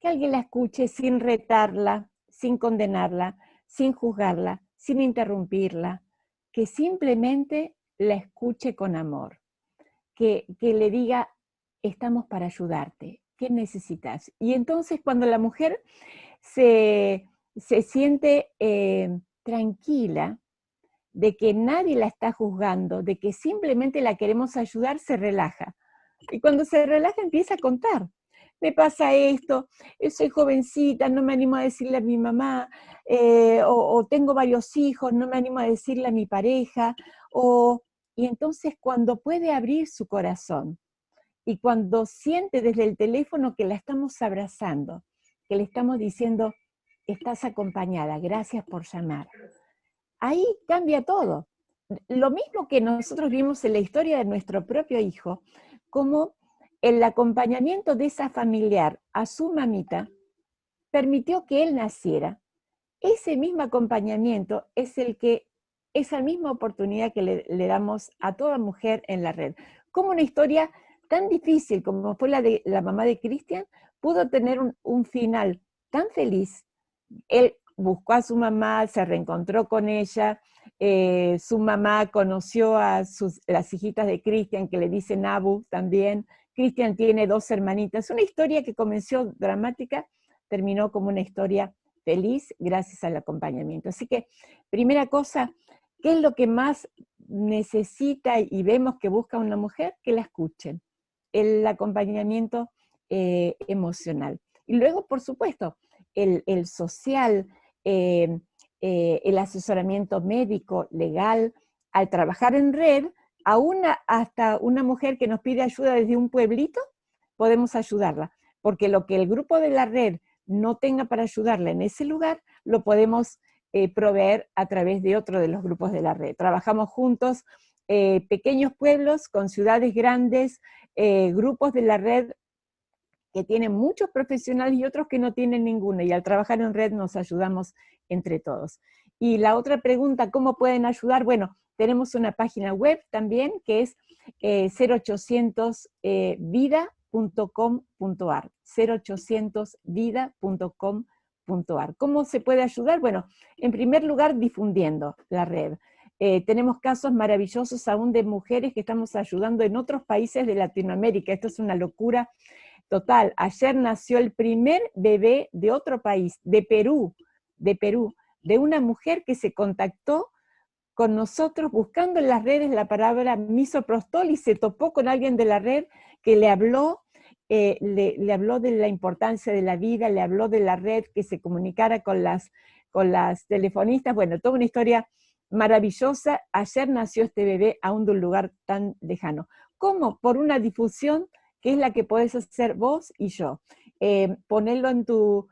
Que alguien la escuche sin retarla, sin condenarla, sin juzgarla, sin interrumpirla, que simplemente la escuche con amor, que le diga, estamos para ayudarte, ¿qué necesitas? Y entonces cuando la mujer se siente tranquila, de que nadie la está juzgando, de que simplemente la queremos ayudar, se relaja. Y cuando se relaja empieza a contar. Me pasa esto, soy jovencita, no me animo a decirle a mi mamá, o tengo varios hijos, no me animo a decirle a mi pareja, y entonces cuando puede abrir su corazón, y cuando siente desde el teléfono que la estamos abrazando, que le estamos diciendo, estás acompañada, gracias por llamar. Ahí cambia todo. Lo mismo que nosotros vimos en la historia de nuestro propio hijo, como el acompañamiento de esa familiar a su mamita permitió que él naciera. Ese mismo acompañamiento es esa misma oportunidad que le damos a toda mujer en la red. Como una historia tan difícil como fue la de la mamá de Cristian, pudo tener un final tan feliz. Él buscó a su mamá, se reencontró con ella, su mamá conoció a las hijitas de Cristian, que le dicen Abu también. Cristian tiene 2 hermanitas. Una historia que comenzó dramática, terminó como una historia feliz gracias al acompañamiento. Así que, primera cosa, ¿qué es lo que más necesita y vemos que busca una mujer? Que la escuchen. El acompañamiento emocional. Y luego, por supuesto, el social, el asesoramiento médico, legal, al trabajar en red, hasta una mujer que nos pide ayuda desde un pueblito, podemos ayudarla, porque lo que el grupo de la red no tenga para ayudarla en ese lugar, lo podemos proveer a través de otro de los grupos de la red. Trabajamos juntos, pequeños pueblos con ciudades grandes, grupos de la red que tienen muchos profesionales y otros que no tienen ninguno, y al trabajar en red nos ayudamos entre todos. Y la otra pregunta, ¿cómo pueden ayudar? Bueno, tenemos una página web también que es 0800vida.com.ar, 0800vida.com.ar. ¿Cómo se puede ayudar? Bueno, en primer lugar, difundiendo la red. Tenemos casos maravillosos aún de mujeres que estamos ayudando en otros países de Latinoamérica. Esto es una locura total. Ayer nació el primer bebé de otro país, de Perú, de una mujer que se contactó con nosotros buscando en las redes la palabra misoprostol y se topó con alguien de la red que le habló, le habló de la importancia de la vida, le habló de la red, que se comunicara con las telefonistas. Bueno, toda una historia maravillosa. Ayer nació este bebé aún de un lugar tan lejano. ¿Cómo? Por una difusión que es la que podés hacer vos y yo. Ponerlo en tus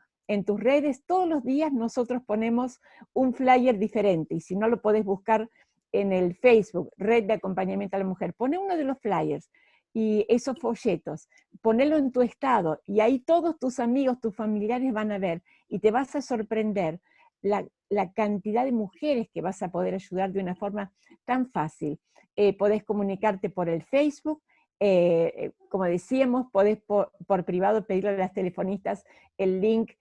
redes. Todos los días nosotros ponemos un flyer diferente, y si no lo podés buscar en el Facebook, Red de Acompañamiento a la Mujer, poné uno de los flyers y esos folletos, ponelo en tu estado, y ahí todos tus amigos, tus familiares van a ver, y te vas a sorprender la cantidad de mujeres que vas a poder ayudar de una forma tan fácil. Podés comunicarte por el Facebook, como decíamos, podés por privado pedirle a las telefonistas el link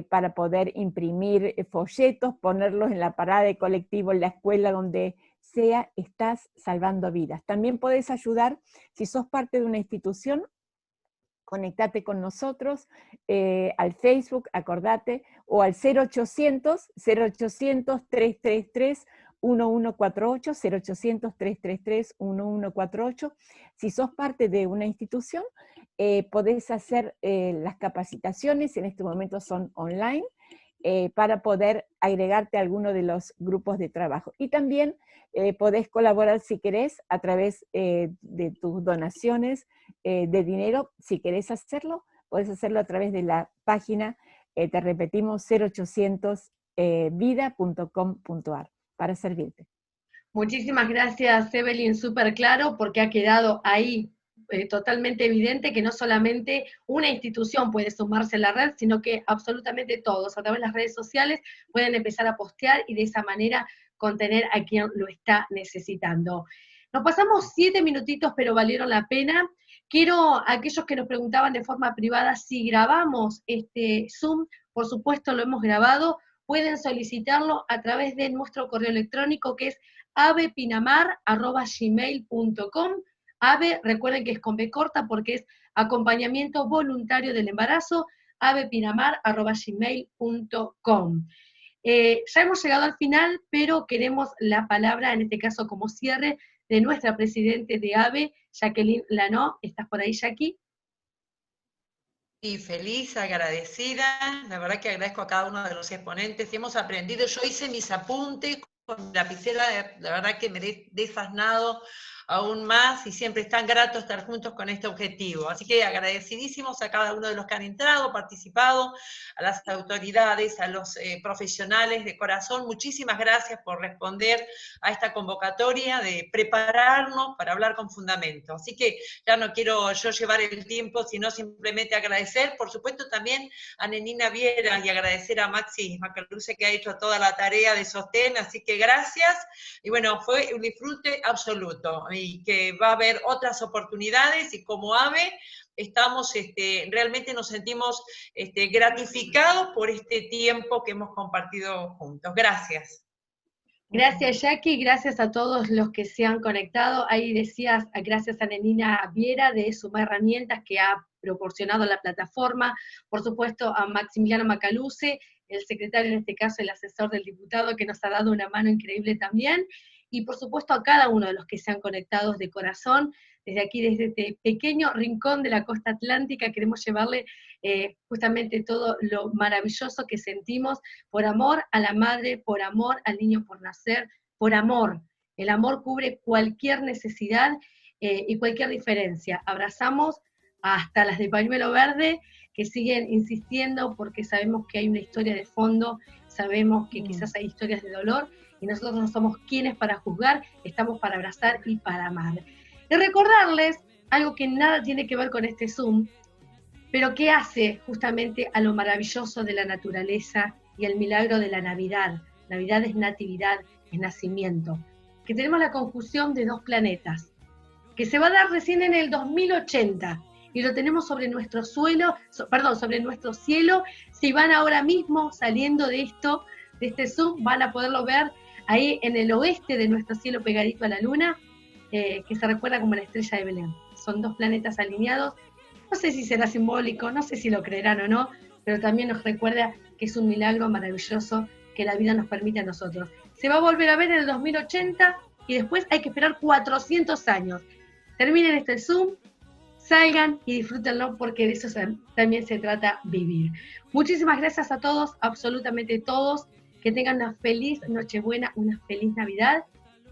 para poder imprimir folletos, ponerlos en la parada de colectivo, en la escuela, donde sea. Estás salvando vidas. También podés ayudar, si sos parte de una institución, conectate con nosotros al Facebook, acordate, o al 0800-333-1148, 0800-333-1148. Si sos parte de una institución, podés hacer las capacitaciones, en este momento son online, para poder agregarte a alguno de los grupos de trabajo. Y también podés colaborar, si querés, a través de tus donaciones de dinero. Si querés hacerlo, podés hacerlo a través de la página, te repetimos, 0800vida.com.ar, para servirte. Muchísimas gracias, Evelyn, súper claro, porque ha quedado ahí totalmente evidente que no solamente una institución puede sumarse a la red, sino que absolutamente todos, a través de las redes sociales, pueden empezar a postear y de esa manera contener a quien lo está necesitando. Nos pasamos 7 minutitos, pero valieron la pena. Quiero, a aquellos que nos preguntaban de forma privada si grabamos este Zoom, por supuesto lo hemos grabado, pueden solicitarlo a través de nuestro correo electrónico, que es avepinamar@gmail.com. AVE, recuerden que es con B corta porque es acompañamiento voluntario del embarazo, avepinamar@gmail.com. Ya hemos llegado al final, pero queremos la palabra, en este caso como cierre, de nuestra presidente de AVE, Jacqueline Lanó. ¿Estás por ahí, Jackie? Y feliz, agradecida, la verdad que agradezco a cada uno de los exponentes, hemos aprendido, yo hice mis apuntes con lapicera, la verdad que me he desasnado aún más, y siempre es tan grato estar juntos con este objetivo. Así que agradecidísimos a cada uno de los que han entrado, participado, a las autoridades, a los profesionales de corazón. Muchísimas gracias por responder a esta convocatoria de prepararnos para hablar con fundamento. Así que ya no quiero yo llevar el tiempo, sino simplemente agradecer, por supuesto también a Nenina Viera, y agradecer a Maxi Macaluce, que ha hecho toda la tarea de sostén. Así que gracias, y bueno, fue un disfrute absoluto, y que va a haber otras oportunidades, y como AVE estamos, realmente nos sentimos gratificados por este tiempo que hemos compartido juntos. Gracias. Gracias, Jackie, gracias a todos los que se han conectado. Ahí decías, gracias a Nenina Viera de Suma Herramientas, que ha proporcionado la plataforma, por supuesto a Maximiliano Macaluce, el secretario, en este caso el asesor del diputado, que nos ha dado una mano increíble también, y por supuesto a cada uno de los que se han conectado de corazón. Desde aquí, desde este pequeño rincón de la costa atlántica, queremos llevarle justamente todo lo maravilloso que sentimos por amor a la madre, por amor al niño por nacer, por amor. El amor cubre cualquier necesidad y cualquier diferencia. Abrazamos hasta las de pañuelo verde, que siguen insistiendo porque sabemos que hay una historia de fondo, sabemos que quizás hay historias de dolor, y nosotros no somos quienes para juzgar, estamos para abrazar y para amar. Y recordarles algo que nada tiene que ver con este Zoom, pero que hace justamente a lo maravilloso de la naturaleza y el milagro de la Navidad. Navidad es natividad, es nacimiento. Que tenemos la conjunción de 2 planetas, que se va a dar recién en el 2080, y lo tenemos sobre nuestro suelo, sobre nuestro cielo. Si van ahora mismo saliendo de este Zoom, van a poderlo ver ahí en el oeste de nuestro cielo pegadito a la luna, que se recuerda como la estrella de Belén. Son 2 planetas alineados. No sé si será simbólico, no sé si lo creerán o no, pero también nos recuerda que es un milagro maravilloso que la vida nos permite a nosotros. Se va a volver a ver en el 2080 y después hay que esperar 400 años. Terminen este Zoom, salgan y disfrútenlo, porque de eso también se trata vivir. Muchísimas gracias a todos, absolutamente todos. Que tengan una feliz Nochebuena, una feliz Navidad.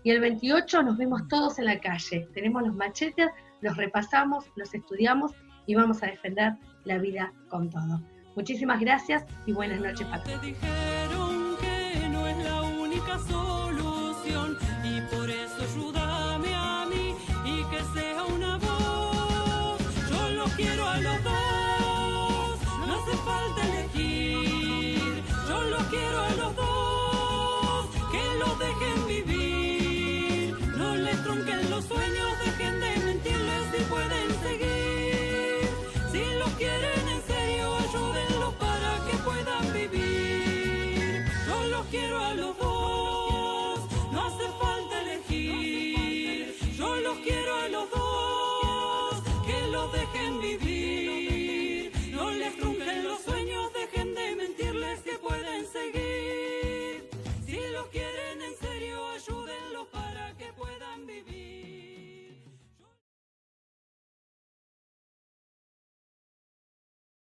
Y el 28 nos vemos todos en la calle. Tenemos los machetes, los repasamos, los estudiamos y vamos a defender la vida con todo. Muchísimas gracias y buenas noches para todos. Te dijeron que no es la única solución y por eso